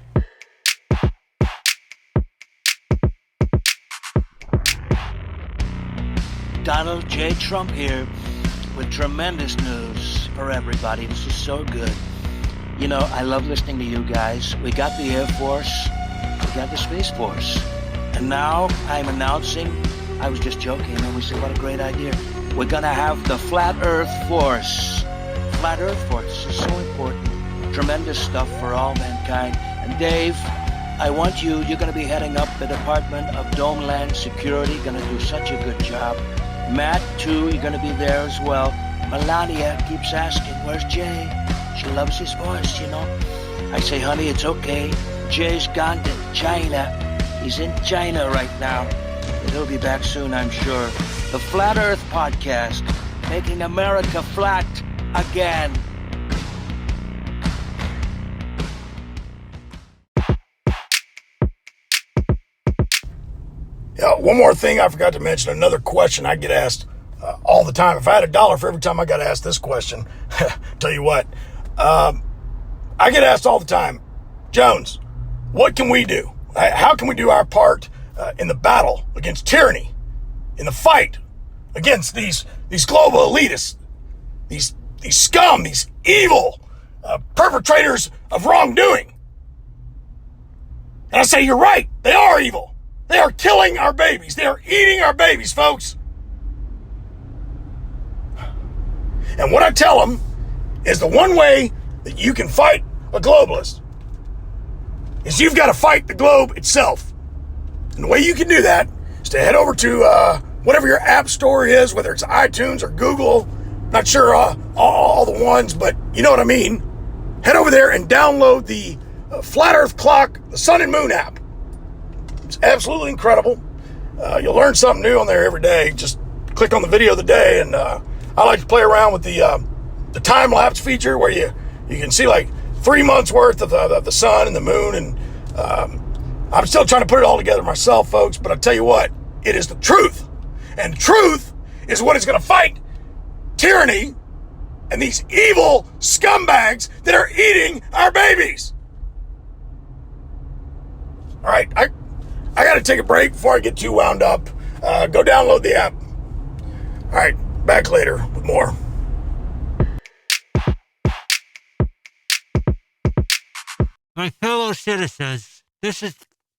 Donald J. Trump here with tremendous news for everybody. This is so good. You know, I love listening to you guys. We got the Air Force, we got the Space Force, and now I'm announcing, I was just joking, and we said, what a great idea. We're gonna have the Flat Earth Force. Flat Earth Force is so important. Tremendous stuff for all mankind. And Dave, I want you're gonna be heading up the Department of Domeland Security, gonna do such a good job. Matt, too, you're gonna be there as well. Melania keeps asking, where's Jay? She loves his voice, you know. I say, honey, it's okay. Jay's gone to China. He's in China right now. But he'll be back soon, I'm sure. The Flat Earth Podcast, making America flat again. Yeah, one more thing I forgot to mention, another question I get asked all the time. If I had $1 for every time I got asked this question, tell you what, I get asked all the time, Jones, what can we do? How can we do our part in the battle against tyranny, in the fight against these global elitists, these scum, these evil perpetrators of wrongdoing? And I say, you're right. They are evil. They are killing our babies. They are eating our babies, folks. And what I tell them is the one way that you can fight a globalist is you've got to fight the globe itself. And the way you can do that is to head over to whatever your app store is, whether it's iTunes or Google. Not sure all the ones, but you know what I mean. Head over there and download the Flat Earth Clock, the Sun and Moon app. It's absolutely incredible. You'll learn something new on there every day. Just click on the video of the day, and I like to play around with the time-lapse feature where you can see like 3 months worth of the sun and the moon, and I'm still trying to put it all together myself, folks, but I tell you what, it is the truth. And truth is what is going to fight tyranny and these evil scumbags that are eating our babies. All right, I got to take a break before I get too wound up. Go download the app. All right, back later with more. My fellow citizens,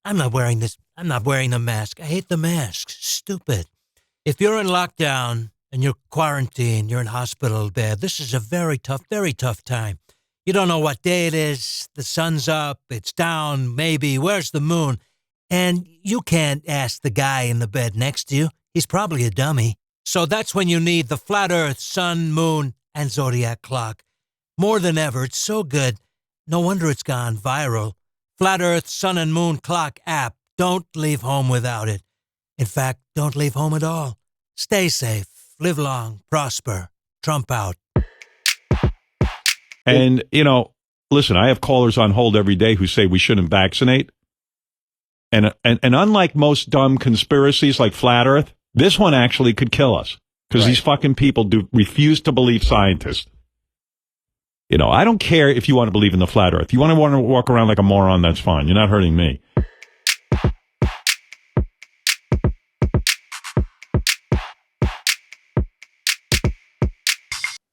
I'm not wearing the mask. I hate the mask. Stupid. If you're in lockdown and you're quarantined, you're in hospital bed, this is a very tough time. You don't know what day it is. The sun's up, it's down, maybe. Where's the moon? And you can't ask the guy in the bed next to you. He's probably a dummy. So that's when you need the Flat Earth, Sun, Moon, and Zodiac Clock. More than ever, it's so good. No wonder it's gone viral. Flat Earth, Sun, and Moon Clock app. Don't leave home without it. In fact, don't leave home at all. Stay safe, live long, prosper. Trump out. And, listen, I have callers on hold every day who say we shouldn't vaccinate. And unlike most dumb conspiracies like Flat Earth, this one actually could kill us because these fucking people refuse to believe scientists. I don't care if you want to believe in the flat earth. You want to walk around like a moron, that's fine. You're not hurting me.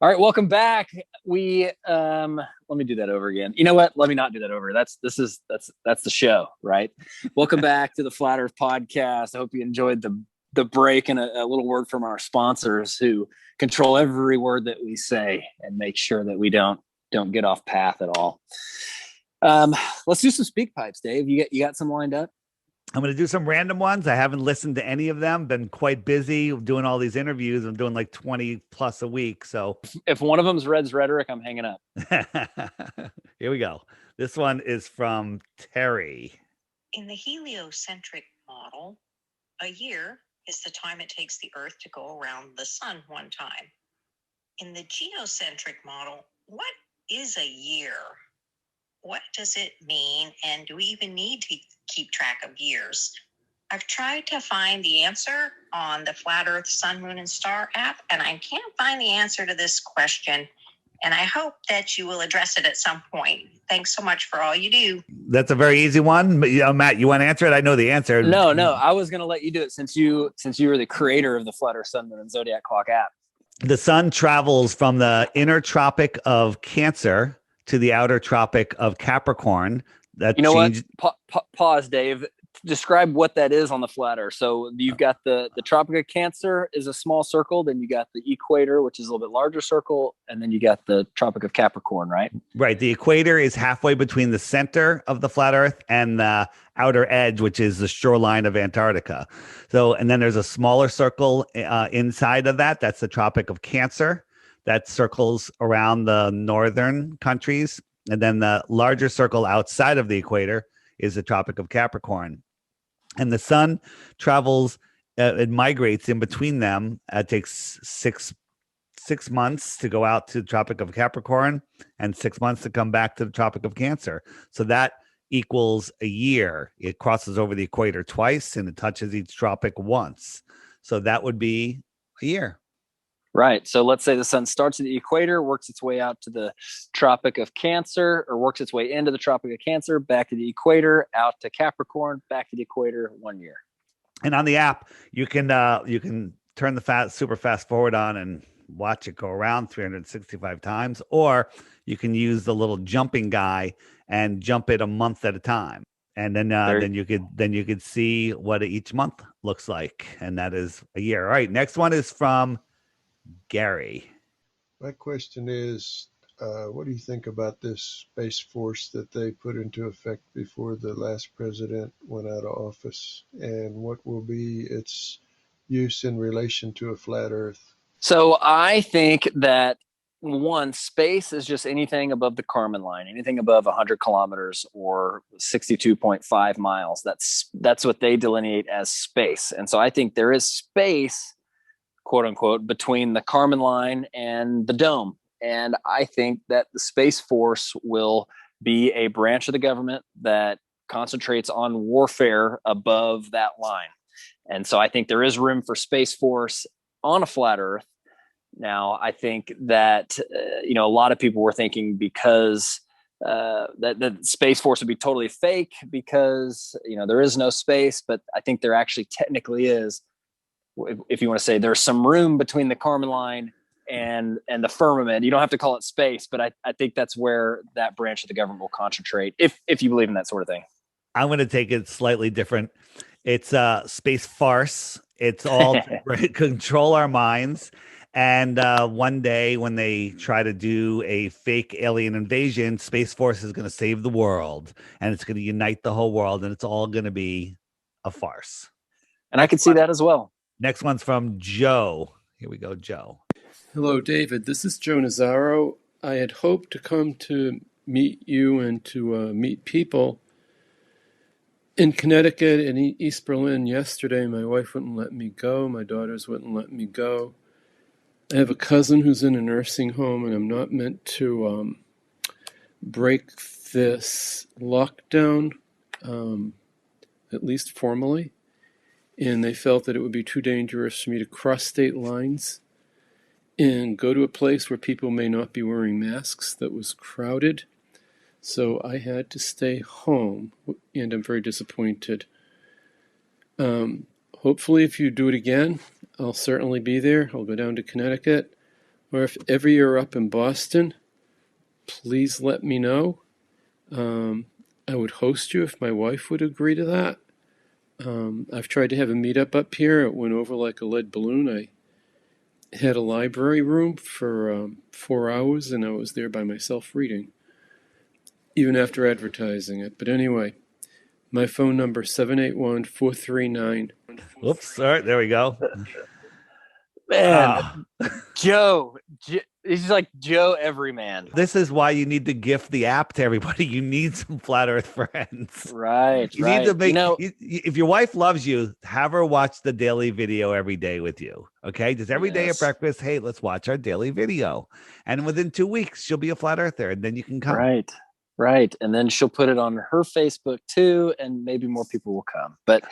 All right, welcome back. We let me do that over again. You know what? Let me not do that over. That's the show, right? Welcome back to the Flat Earth Podcast. I hope you enjoyed the break and a little word from our sponsors who control every word that we say and make sure that we don't get off path at all. Let's do some speak pipes, Dave. You got some lined up? I'm going to do some random ones. I haven't listened to any of them. Been quite busy doing all these interviews. I'm doing like 20 plus a week. So if one of them's Red's rhetoric, I'm hanging up. Here we go. This one is from Terry. In the heliocentric model, a year is the time it takes the Earth to go around the sun one time. In the geocentric model, what is a year? What does it mean? And do we even need to keep track of years? I've tried to find the answer on the Flat Earth Sun, Moon, and Star app, and I can't find the answer to this question. And I hope that you will address it at some point. Thanks so much for all you do. That's a very easy one. Matt, you want to answer it? I know the answer. No. I was going to let you do it since you were the creator of the Flat Earth Sun, Moon, and Zodiac Clock app. The sun travels from the inner tropic of Cancer to the outer tropic of Capricorn. That what? Pause, Dave. Describe what that is on the flat Earth. So you've got the Tropic of Cancer is a small circle. Then you got the equator, which is a little bit larger circle. And then you got the Tropic of Capricorn, right? Right. The equator is halfway between the center of the flat Earth and the outer edge, which is the shoreline of Antarctica. So, and then there's a smaller circle inside of that. That's the Tropic of Cancer that circles around the northern countries. And then the larger circle outside of the equator is the Tropic of Capricorn. And the sun travels, it migrates in between them. It takes six months to go out to the Tropic of Capricorn and 6 months to come back to the Tropic of Cancer. So that equals a year. It crosses over the equator twice and it touches each tropic once. So that would be a year. Right. So let's say the sun starts at the equator, works its way out to the Tropic of Cancer, or works its way into the Tropic of Cancer, back to the equator, out to Capricorn, back to the equator, 1 year. And on the app, you can turn the super fast forward on and watch it go around 365 times, or you can use the little jumping guy and jump it a month at a time. And then you could see what each month looks like, and that is a year. All right. Next one is from Gary. My question is, what do you think about this Space Force that they put into effect before the last president went out of office? And what will be its use in relation to a flat Earth? So I think that, one, space is just anything above the Kármán line, anything above 100 kilometers or 62.5 miles. That's what they delineate as space. And so I think there is space, quote unquote, between the Kármán line and the dome. And I think that the Space Force will be a branch of the government that concentrates on warfare above that line. And so I think there is room for Space Force on a flat Earth. Now, I think that, a lot of people were thinking because that Space Force would be totally fake because, there is no space, but I think there actually technically is. If you want to say there's some room between the Kármán line and the firmament. You don't have to call it space, but I think that's where that branch of the government will concentrate, if you believe in that sort of thing. I'm going to take it slightly different. It's a space farce. It's all to control our minds. And one day when they try to do a fake alien invasion, Space Force is going to save the world, and it's going to unite the whole world, and it's all going to be a farce. And I can see that as well. Next one's from Joe. Here we go, Joe. Hello, David. This is Joe Nazaro. I had hoped to come to meet you and to meet people in Connecticut and East Berlin yesterday. My wife wouldn't let me go. My daughters wouldn't let me go. I have a cousin who's in a nursing home, and I'm not meant to break this lockdown, at least formally. And they felt that it would be too dangerous for me to cross state lines. and go to a place where people may not be wearing masks that was crowded. So I had to stay home, and I'm very disappointed. Hopefully, if you do it again, I'll certainly be there. I'll go down to Connecticut. Or if ever you're up in Boston, please let me know. I would host you if my wife would agree to that. I've tried to have a meetup up here. It went over like a lead balloon. I had a library room for 4 hours, and I was there by myself reading, even after advertising it. But anyway, my phone number, 781-439. Whoops. All right. There we go. Man, Joe, he's like Joe Everyman. This is why you need to gift the app to everybody. You need some flat earth friends. Right. You need to make, if your wife loves you, have her watch the daily video every day with you. Okay. Just every day at breakfast. Hey, let's watch our daily video. And within 2 weeks, she'll be a flat earther and then you can come. Right. And then she'll put it on her Facebook too. And maybe more people will come. But,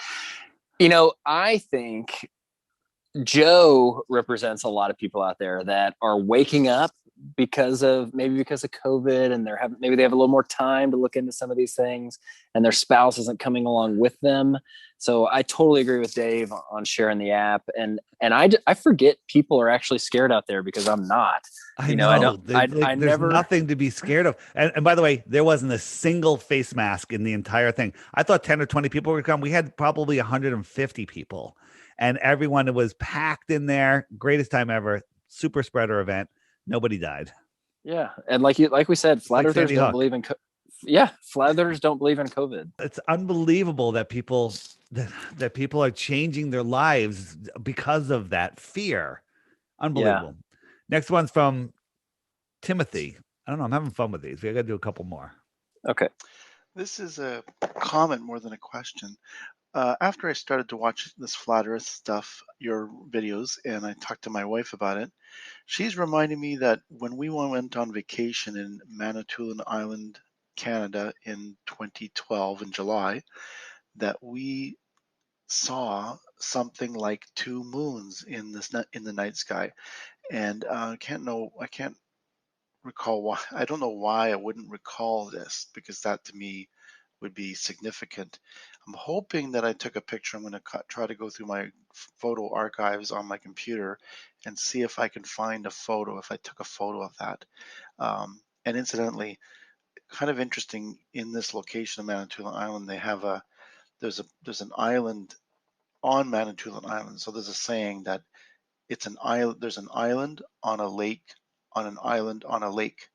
I think Joe represents a lot of people out there that are waking up because of COVID, and maybe they have a little more time to look into some of these things, and their spouse isn't coming along with them. So I totally agree with Dave on sharing the app, and I forget people are actually scared out there because I'm not. I know. There's nothing to be scared of. And by the way, there wasn't a single face mask in the entire thing. I thought 10 or 20 people would come. We had probably 150 people. And everyone was packed in there. Greatest time ever. Super spreader event. Nobody died. Yeah, and like we said, flat earthers don't believe in. Flat earthers don't believe in COVID. It's unbelievable that people are changing their lives because of that fear. Unbelievable. Yeah. Next one's from Timothy. I don't know. I'm having fun with these. We got to do a couple more. Okay. This is a comment more than a question. After I started to watch this flat earth stuff, your videos, and I talked to my wife about it, she's reminding me that when we went on vacation in Manitoulin Island, Canada in 2012 in July, that we saw something like 2 moons in the night sky. And I can't recall why. I don't know why I wouldn't recall this, because that to me would be significant. I'm hoping that I took a picture. I'm going to try to go through my photo archives on my computer and see if I can find a photo, if I took a photo of that. And incidentally, kind of interesting, in this location of Manitoulin Island, they have there's an island on Manitoulin Island. So there's a saying that it's an island. There's an island on a lake, on an island on a lake.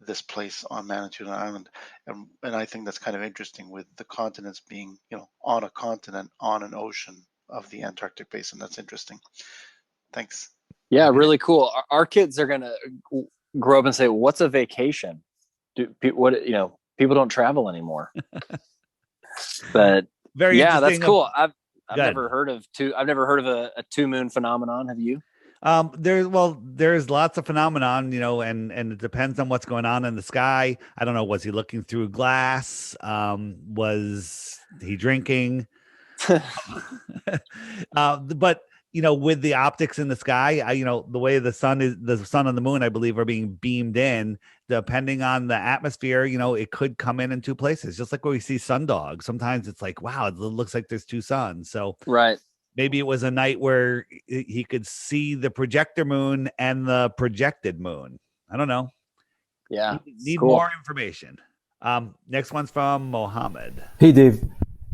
This place on Manitoulin Island, and I think that's kind of interesting, with the continents being, on a continent, on an ocean of the Antarctic basin. That's interesting. Thanks. Yeah, really cool. Our kids are gonna grow up and say, "What's a vacation?" People don't travel anymore. But very that's cool. I've never heard of a 2 moon phenomenon. Have you? There's lots of phenomenon, and it depends on what's going on in the sky. I don't know. Was he looking through glass? Was he drinking? But with the optics in the sky, the way the sun and the moon, I believe, are being beamed in, depending on the atmosphere, it could come in 2 places, just like when we see sundogs. Sometimes it's like, wow, it looks like there's 2 suns. So right. Maybe it was a night where he could see the projector moon and the projected moon. I don't know. Yeah. Need more information. Next one's from Mohammed. Hey, Dave.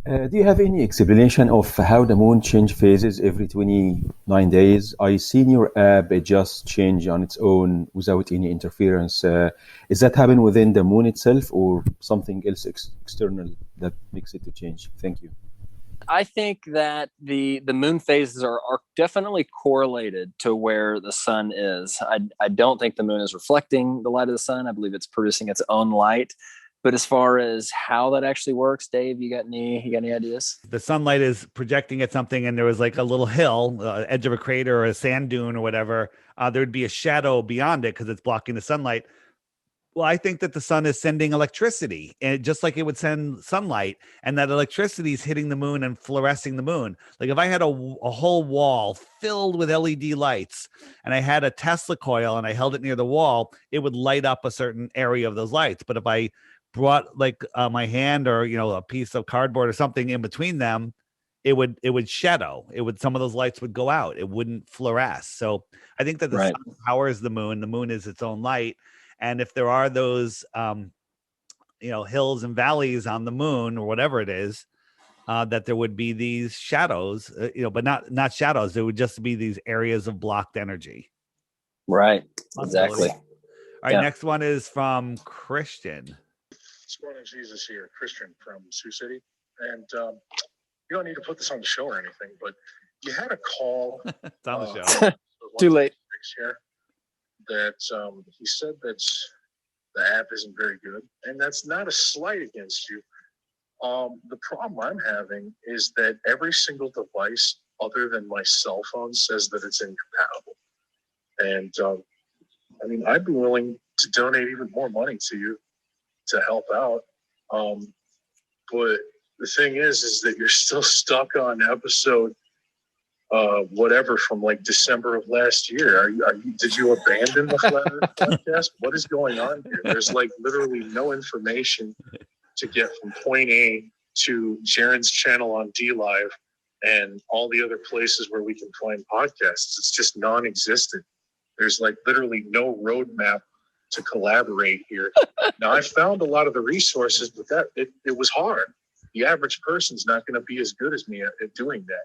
Do you have any explanation of how the moon changes phases every 29 days? I see in your app it just changes on its own without any interference. Is that happen within the moon itself, or something else external that makes it to change? Thank you. I think that the moon phases are definitely correlated to where the sun is. I don't think the moon is reflecting the light of the sun. I believe it's producing its own light. But as far as how that actually works, Dave, you got any ideas? The sunlight is projecting at something, and there was like a little hill, edge of a crater or a sand dune or whatever. There'd be a shadow beyond it because it's blocking the sunlight. Well, I think that the sun is sending electricity, and just like it would send sunlight, and that electricity is hitting the moon and fluorescing the moon. Like if I had a whole wall filled with LED lights, and I had a Tesla coil and I held it near the wall, it would light up a certain area of those lights. But if I brought like my hand or a piece of cardboard or something in between them, it would shadow. Some of those lights would go out. It wouldn't fluoresce. So I think that the sun powers the moon. The moon is its own light. And if there are those, hills and valleys on the moon or whatever it is, that there would be these shadows, but not shadows. There would just be these areas of blocked energy. Right. Exactly. All right. Next one is from Christian. Squirrel Jesus here, Christian from Sioux City. And you don't need to put this on the show or anything, but you had a call. It's on the show. Too late. Here. That he said that the app isn't very good, and that's not a slight against you. The problem I'm having is that every single device other than my cell phone says that it's incompatible. And I'd be willing to donate even more money to you to help out. But the thing is that you're still stuck on episode whatever from like December of last year. Did you abandon the Flat Earth podcast? What is going on here? There's like literally no information to get from point A to Jaren's channel on DLive and all the other places where we can find podcasts. It's just non-existent. There's like literally no roadmap to collaborate here. Now I found a lot of the resources, but it was hard. The average person's not going to be as good as me at doing that.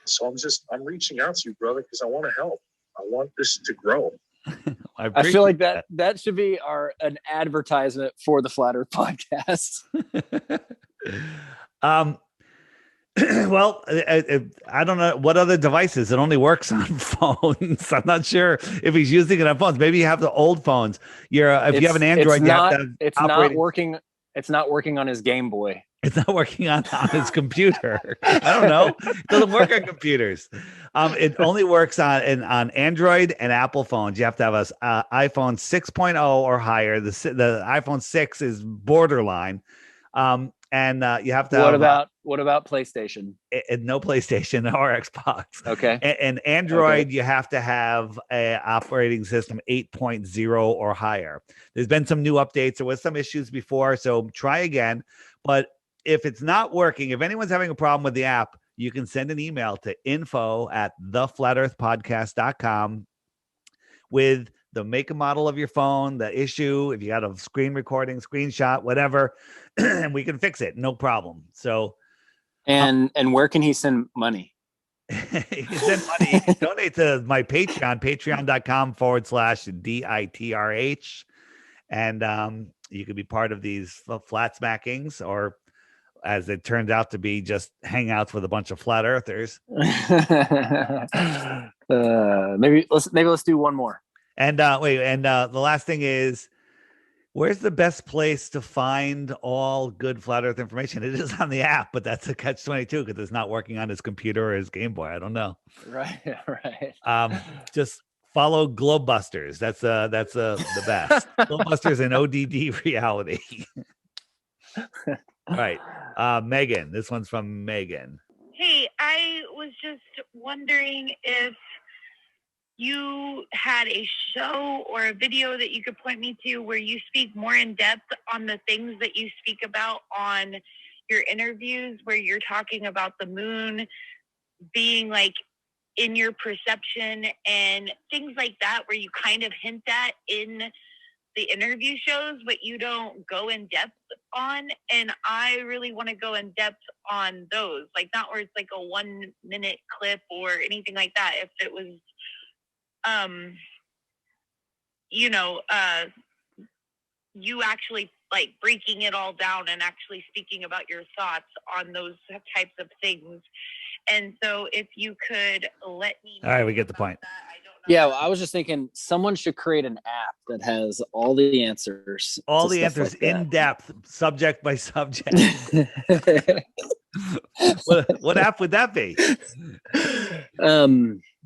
So I'm reaching out to you, brother, because I want to help. I want this to grow. I feel like that should be an advertisement for the Flat Earth podcast. Well, I don't know what other devices. It only works on phones. I'm not sure if he's using it on phones. Maybe you have the old phones. If you have an Android, it's not working. It's not working on his Game Boy. It's not working on his computer. I don't know. It doesn't work on computers. It only works on Android and Apple phones. You have to have a iPhone 6.0 or higher. The iPhone 6 is borderline. And you have to. What about PlayStation? No PlayStation or Xbox. Okay. And Android, you have to have a operating system 8.0 or higher. There's been some new updates. There was some issues before, so try again. But if it's not working, if anyone's having a problem with the app, you can send an email to info@theflatearthpodcast.com with the make and model of your phone, the issue, if you got a screen recording, screenshot, whatever, and we can fix it. No problem. So, and where can he send money? You can send money. Donate to my Patreon, patreon.com/DITRH. And you could be part of these flat smackings, or as it turns out to be, just hangouts with a bunch of flat earthers. Maybe let's do one more. And the last thing is, where's the best place to find all good flat earth information? It is on the app, but that's a catch-22 because it's not working on his computer or his Game Boy. I don't know. Right. Just follow Globebusters. That's the best. Globebusters and ODD reality. All right. Megan, this one's from Megan. Hey, I was just wondering if you had a show or a video that you could point me to where you speak more in depth on the things that you speak about on your interviews, where you're talking about the moon being like in your perception and things like that, where you kind of hint at in the interview shows, but you don't go in depth on. And I really want to go in depth on those, like not where it's like a 1 minute clip or anything like that. If it was, you actually like breaking it all down and actually speaking about your thoughts on those types of things. And so if you could let me know. All right, we get the point. Yeah, well, I was just thinking someone should create an app that has all the answers. All the answers like in depth, subject by subject. What app would that be?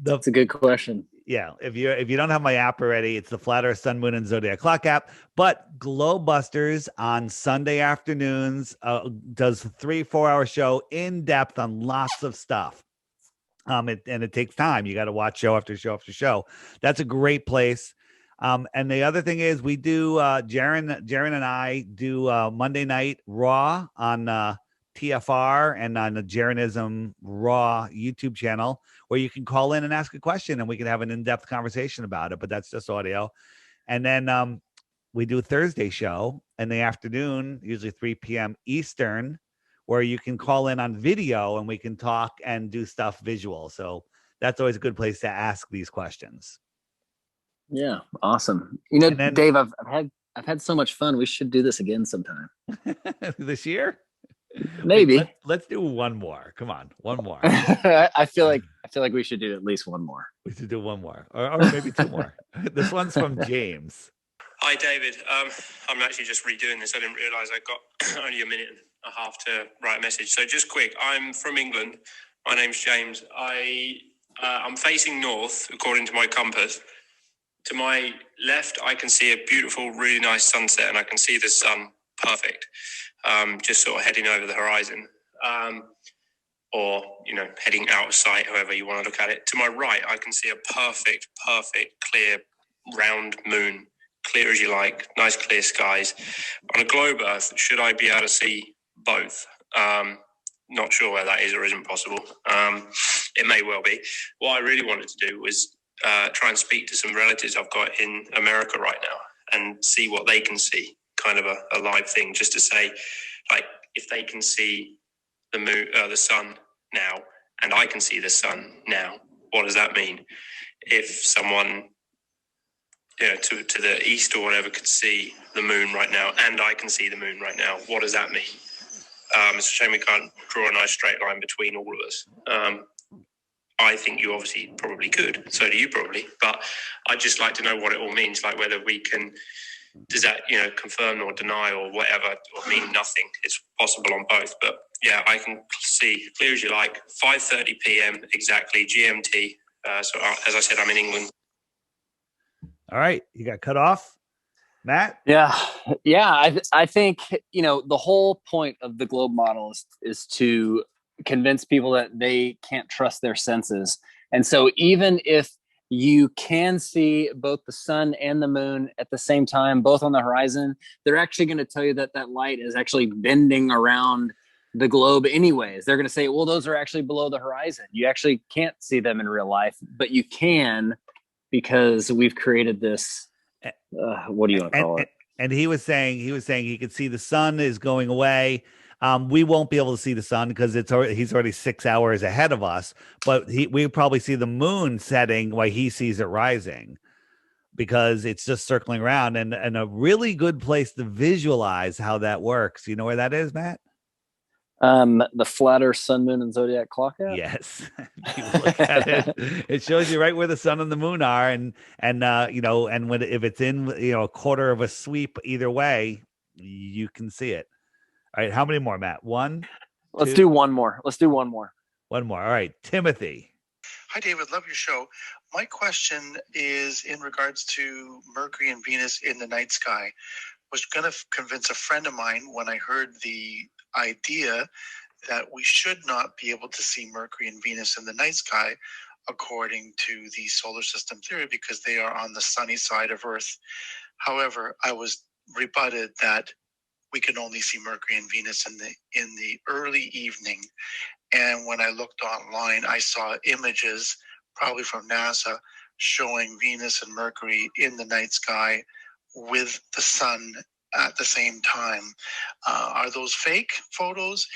That's a good question. Yeah, if you don't have my app already, it's the Flat Earth Sun, Moon, and Zodiac Clock app. But Glowbusters on Sunday afternoons does a 3-4 hour show in depth on lots of stuff. And it takes time. You got to watch show after show after show. That's a great place. And the other thing is we do Jaren and I do Monday Night Raw on TFR and on the Jarenism Raw YouTube channel, where you can call in and ask a question and we can have an in-depth conversation about it, but that's just audio. And then we do a Thursday show in the afternoon, usually 3 p.m. Eastern, where you can call in on video and we can talk and do stuff visual. So that's always a good place to ask these questions. Yeah, awesome. You know, then, Dave, I've had so much fun. We should do this again sometime. This year? Maybe. Let's do one more. Come on, one more. I feel like we should do at least one more. We should do one more, or maybe two more. This one's from James. Hi, David. I'm actually just redoing this. I didn't realize I got only a minute and a half to write a message. So just quick, I'm from England. My name's James. I'm facing north, according to my compass. To my left, I can see a beautiful, really nice sunset, and I can see the sun perfect, just sort of heading over the horizon. Or, heading out of sight, however you want to look at it. To my right, I can see a perfect, clear, round moon. Clear as you like, nice clear skies. On a globe Earth, should I be able to see both? Not sure where that is or isn't possible. It may well be. What I really wanted to do was try and speak to some relatives I've got in America right now and see what they can see, kind of a live thing, just to say, like, if they can see the moon, the sun now, and I can see the sun now, what does that mean? If someone to the east or whatever could see the moon right now, and I can see the moon right now, what does that mean? It's a shame we can't draw a nice straight line between all of us. I think you obviously probably could, so do you probably, but I'd just like to know what it all means, like whether we can, does that, confirm or deny or whatever, or mean nothing? It's possible on both, but yeah, I can see clear as you like, 5:30 p.m. exactly, GMT. So as I said, I'm in England. All right, you got cut off, Matt? Yeah. I think, the whole point of the globe model is to convince people that they can't trust their senses. And so even if you can see both the sun and the moon at the same time, both on the horizon, they're actually going to tell you that light is actually bending around the globe anyways. They're going to say, well, those are actually below the horizon. You actually can't see them in real life, but you can, because we've created this, what do you want to call it? And he was saying he could see the sun is going away. We won't be able to see the sun because he's already 6 hours ahead of us, but we probably see the moon setting while he sees it rising, because it's just circling around, and a really good place to visualize how that works. You know where that is, Matt? The Flat Earth Sun, Moon, and Zodiac Clock app? Yes. You look at it. It shows you right where the sun and the moon are, and if it's in a quarter of a sweep either way, you can see it. All right, how many more, Matt? One? Let's do one more. One more. All right, Timothy. Hi, David. Love your show. My question is in regards to Mercury and Venus in the night sky. Was going to convince a friend of mine when I heard the idea that we should not be able to see Mercury and Venus in the night sky according to the solar system theory, because they are on the sunny side of Earth. However, I was rebutted that we can only see Mercury and Venus in the early evening. And when I looked online, I saw images, probably from NASA, showing Venus and Mercury in the night sky with the sun at the same time. Are those fake photos?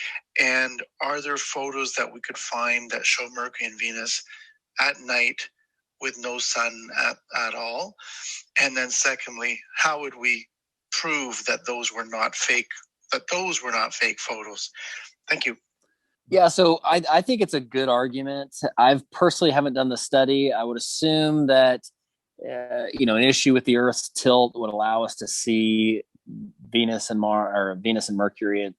And are there photos that we could find that show Mercury and Venus at night with no sun at all? And then secondly, how would we prove that those were not fake photos? Thank you. Yeah, so I think it's a good argument. I've personally haven't done the study. I would assume that an issue with the Earth's tilt would allow us to see Venus and Mercury at,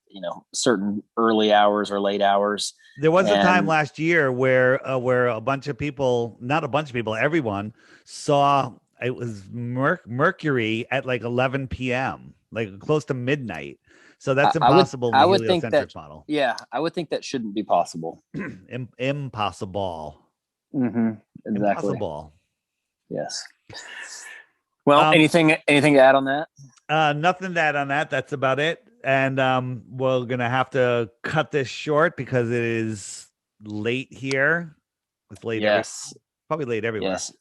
certain early hours or late hours. There was a time last year where a bunch of people, not a bunch of people, everyone saw it was Mercury at like 11 p.m., like close to midnight. So that's impossible in the heliocentric model. Yeah, I would think that shouldn't be possible. Impossible. Mm-hmm, exactly. Impossible. Yes. Well, anything to add on that? Nothing to add on that. That's about it. And we're gonna have to cut this short because it is late here. It's late. Yes. Probably late everywhere. Yes.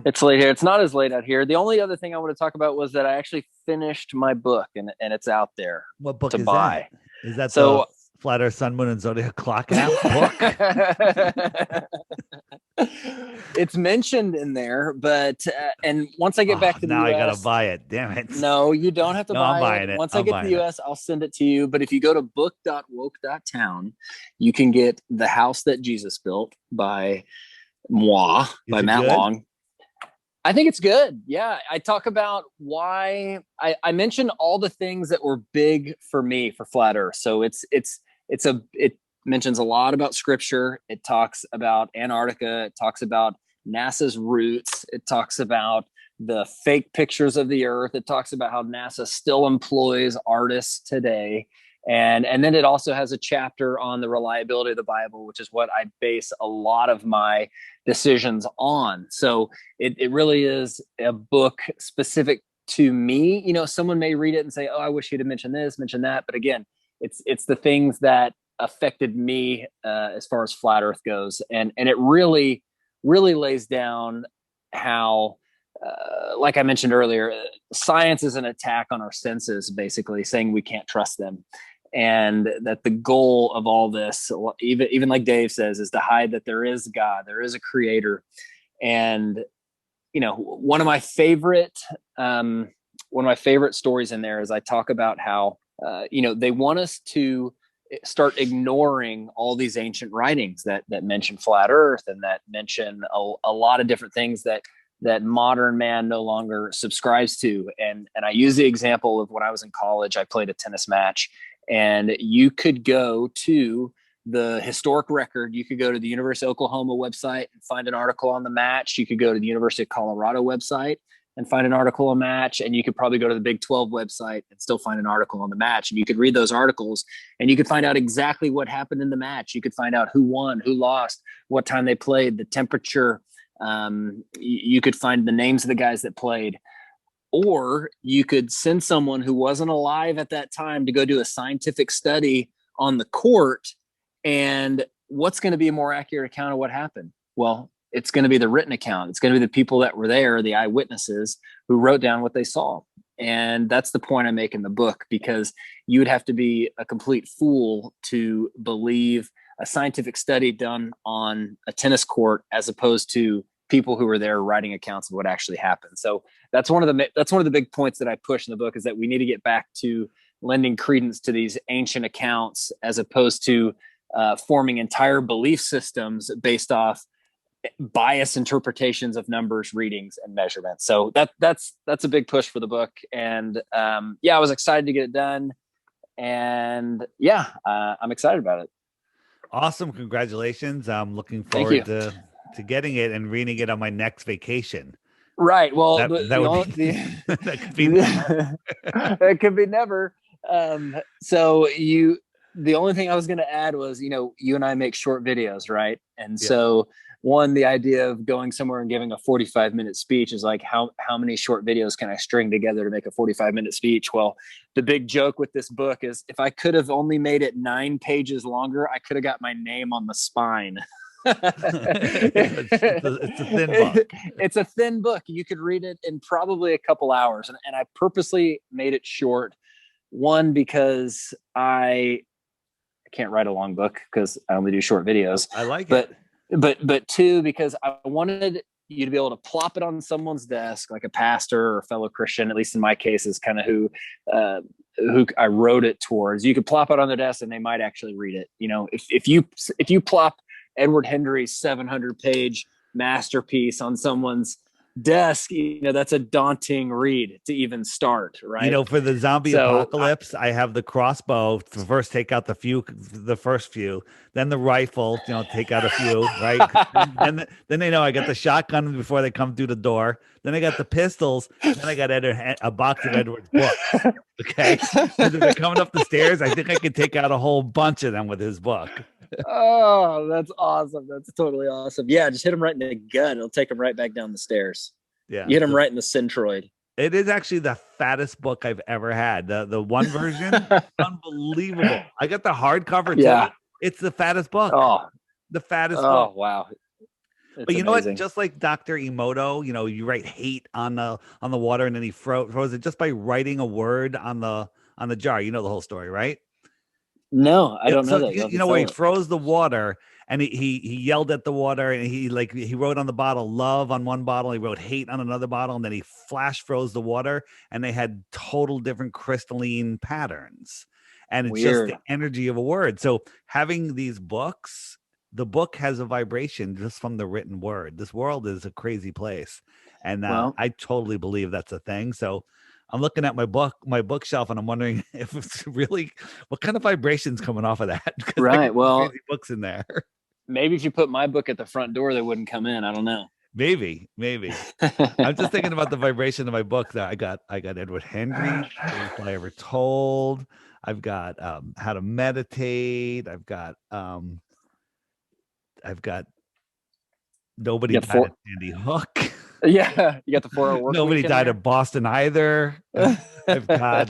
It's late here. It's not as late out here. The only other thing I want to talk about was that I actually finished my book and it's out there. What book to is buy. that? Is that the Flat Earth, Sun, Moon, and Zodiac Clock app book? It's mentioned in there, but and once I get back to the now US, I gotta buy it. Damn it! No, you don't have to buy I'm buying it. Once I get to the US, I'll send it to you. But if you go to book.woke.town, you can get The House That Jesus Built by Matt Long. I think it's good. Yeah, I talk about why I mention all the things that were big for me for Flat Earth. So it mentions a lot about scripture. It talks about Antarctica. It talks about NASA's roots. It talks about the fake pictures of the Earth. It talks about how NASA still employs artists today. And then it also has a chapter on the reliability of the Bible, which is what I base a lot of my decisions on. So it really is a book specific to me. Someone may read it and say, oh, I wish you'd have mentioned this, mentioned that. But again, it's the things that affected me as far as Flat Earth goes. And it really, really lays down how, like I mentioned earlier, science is an attack on our senses, basically saying we can't trust them. And that the goal of all this, even like Dave says, is to hide that there is God, there is a creator. And, one of my favorite stories in there is I talk about how, they want us to start ignoring all these ancient writings that mention flat Earth and that mention a lot of different things that modern man no longer subscribes to. And I use the example of when I was in college, I played a tennis match, and you could go to the historic record. You could go to the University of Oklahoma website and find an article on the match. You could go to the University of Colorado website and find an article on match. And you could probably go to the Big 12 website and still find an article on the match. And you could read those articles and you could find out exactly what happened in the match. You could find out who won, who lost, what time they played, the temperature. You could find the names of the guys that played. Or you could send someone who wasn't alive at that time to go do a scientific study on the court. And what's going to be a more accurate account of what happened? Well, it's going to be the written account. It's going to be the people that were there, the eyewitnesses who wrote down what they saw. And that's the point I make in the book, because you would have to be a complete fool to believe a scientific study done on a tennis court as opposed to people who were there writing accounts of what actually happened. So that's one of the big points that I push in the book, is that we need to get back to lending credence to these ancient accounts as opposed to forming entire belief systems based off biased interpretations of numbers, readings, and measurements. So that's a big push for the book. And I was excited to get it done. And I'm excited about it. Awesome. Congratulations. I'm looking forward to getting it and reading it on my next vacation. Right. Well, that could be that could be never. So the only thing I was going to add was, you and I make short videos, right? And so the idea of going somewhere and giving a 45-minute speech is like, how many short videos can I string together to make a 45-minute speech? Well, the big joke with this book is if I could have only made it 9 pages longer, I could have got my name on the spine. It's a thin book. It's a thin book. You could read it in probably a couple hours. And I purposely made it short. One, because I can't write a long book because I only do short videos. I like it. But two, because I wanted you to be able to plop it on someone's desk, like a pastor or a fellow Christian, at least in my case, is kind of who I wrote it towards. You could plop it on their desk and they might actually read it. If you plop Edward Hendry's 700-page masterpiece on someone's desk, that's a daunting read to even start, right? For the zombie apocalypse, I have the crossbow to first take out the first few, then the rifle, take out a few, right? then they know I got the shotgun before they come through the door. Then I got the pistols. Then I got a box of Edward's books. Okay, as they're coming up the stairs, I think I could take out a whole bunch of them with his book. Oh, that's awesome. That's totally awesome. Yeah, just hit him right in the gut. It'll take him right back down the stairs. Yeah, you hit him right in the centroid. It is actually the fattest book I've ever had. The one version, unbelievable. I got the hardcover too. It's the fattest book. Oh, the fattest book. Oh, wow. It's but you know what? Just like Dr. Emoto, you write hate on the water, and then he froze it just by writing a word on the jar. You know the whole story, right? No, I don't know that. You know where he froze the water, and he yelled at the water, and he wrote on the bottle love on one bottle, he wrote hate on another bottle, and then he flash froze the water, and they had total different crystalline patterns. And it's just the energy of a word. So having these books, the book has a vibration just from the written word. This world is a crazy place. And I totally believe that's a thing. So I'm looking at my bookshelf, and I'm wondering if it's really what kind of vibrations coming off of that. Right. Well, crazy books in there. Maybe if you put my book at the front door, they wouldn't come in. I don't know. Maybe. I'm just thinking about the vibration of my book. That I got Edward Henry, If I Ever Told. I've got How to Meditate. I've got Nobody Died at Sandy Hook. Yeah, you got the 4-hour work. Nobody died at Boston either. I've got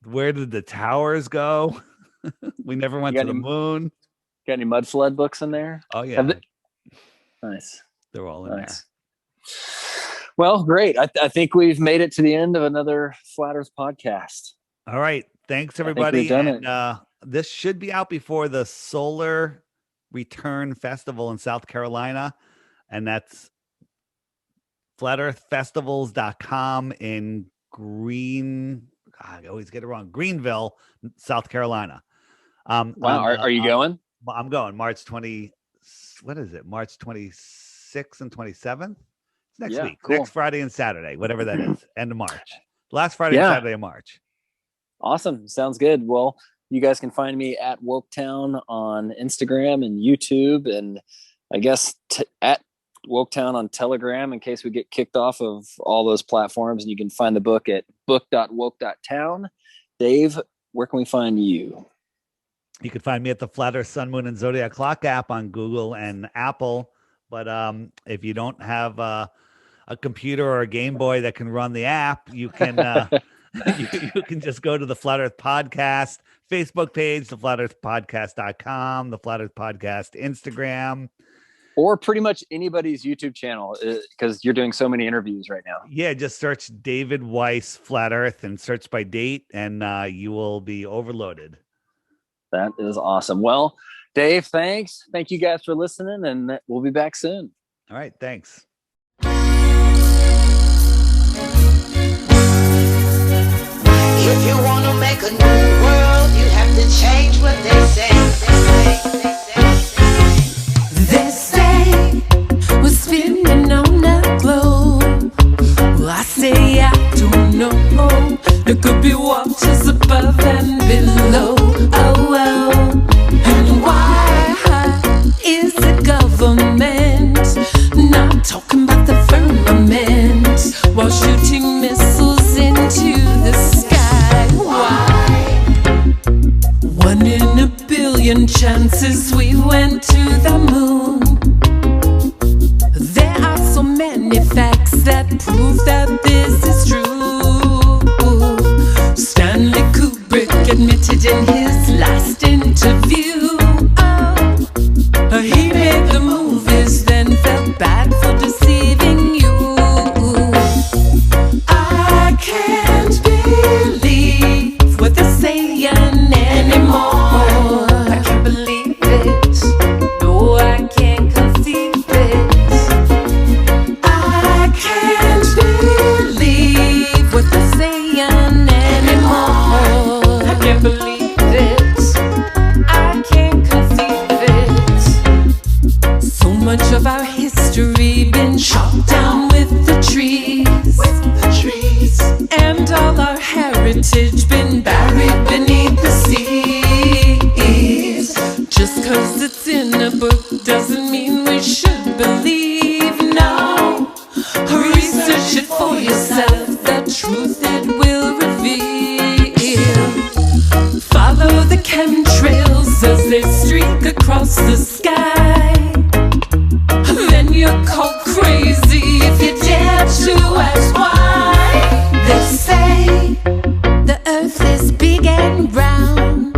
Where Did the Towers Go? We Never Went to the Moon. Got any mud flood books in there? Oh yeah. Nice. They're all in there. Well, great. I think we've made it to the end of another Flat Earth podcast. All right. Thanks everybody. This should be out before the Solar Return Festival in South Carolina. And that's flatearthfestivals.com in I always get it wrong. Greenville, South Carolina. Wow. Are you going? I'm going March 20. What is it? March 26th and 27th? It's next week. Cool. Next Friday and Saturday, whatever that is. End of March. Last Friday and Saturday of March. Awesome. Sounds good. Well, you guys can find me at Woketown on Instagram and YouTube, and I guess at Woketown on Telegram in case we get kicked off of all those platforms. And you can find the book at book.woke.town. Dave, where can we find you? You can find me at the Flat Earth Sun, Moon, and Zodiac Clock app on Google and Apple. But if you don't have a computer or a Game Boy that can run the app, you can you can just go to the Flat Earth Podcast Facebook page, the flatearthpodcast.com, the Flat Earth Podcast Instagram. Or pretty much anybody's YouTube channel, because you're doing so many interviews right now. Yeah, just search David Weiss Flat Earth and search by date, and you will be overloaded. That is awesome. Well, Dave, thanks. Thank you guys for listening, and we'll be back soon. All right, thanks. If you want to make a new world, you have to change what they say. They say we're spinning on a globe. Well, I say I don't know. There could be waters above and below. Oh well. And why is the government not talking about the firmament while shooting missiles into the sky? Why? 1 in a billion chances we went to the moon. There are so many facts that prove that this is true. Stanley Kubrick admitted in his last interview, he made the movies, then felt bad for deceiving you. I can't believe what they're saying anymore. I can't believe it. No, I can't conceive it. I can't believe what they're saying anymore. I can't believe it. I can't conceive it. So much of our history been chopped down with doesn't mean we should believe, no. Research it for yourself, the truth it will reveal. Follow the chemtrails as they streak across the sky. Then you're called crazy if you dare to ask why. They say the earth is big and round,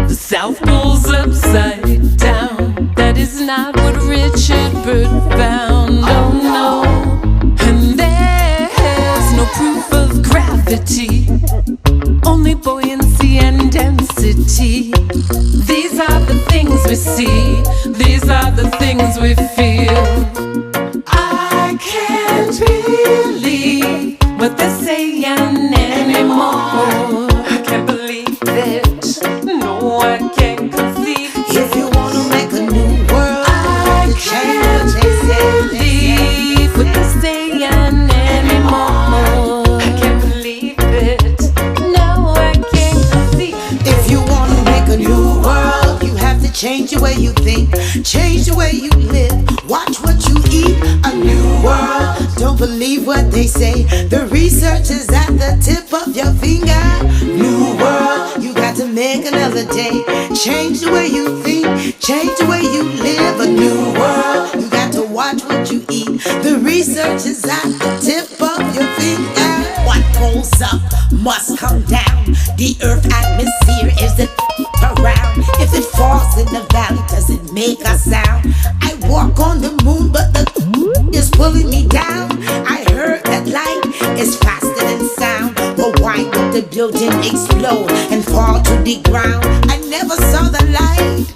the South Pole's upside down. That is not what Richard Burt found, oh no. And there's no proof of gravity, only buoyancy and density. These are the things we see, these are the things we feel. I can't believe what they're saying anymore. I can't believe it, no, I can't conceive. If you wanna make a new world, I can't believe what they're saying anymore. I can't believe it, no, I can't conceive. if you wanna make a new world, you have to change the way you think, change the way you live, watch what you eat. A new world, don't believe what they say, the research is at the tip of your finger. New world, you got to make another day, change the way you think, change the way you live. A new world, you got to watch what you eat, the research is at the tip of your finger. What goes up must come down. The earth atmosphere is the around. If it falls in the valley, does it make a sound? I walk on the moon, but the is pulling me down. I heard that light is faster than sound. But why would the building explode and fall to the ground? I never saw the light.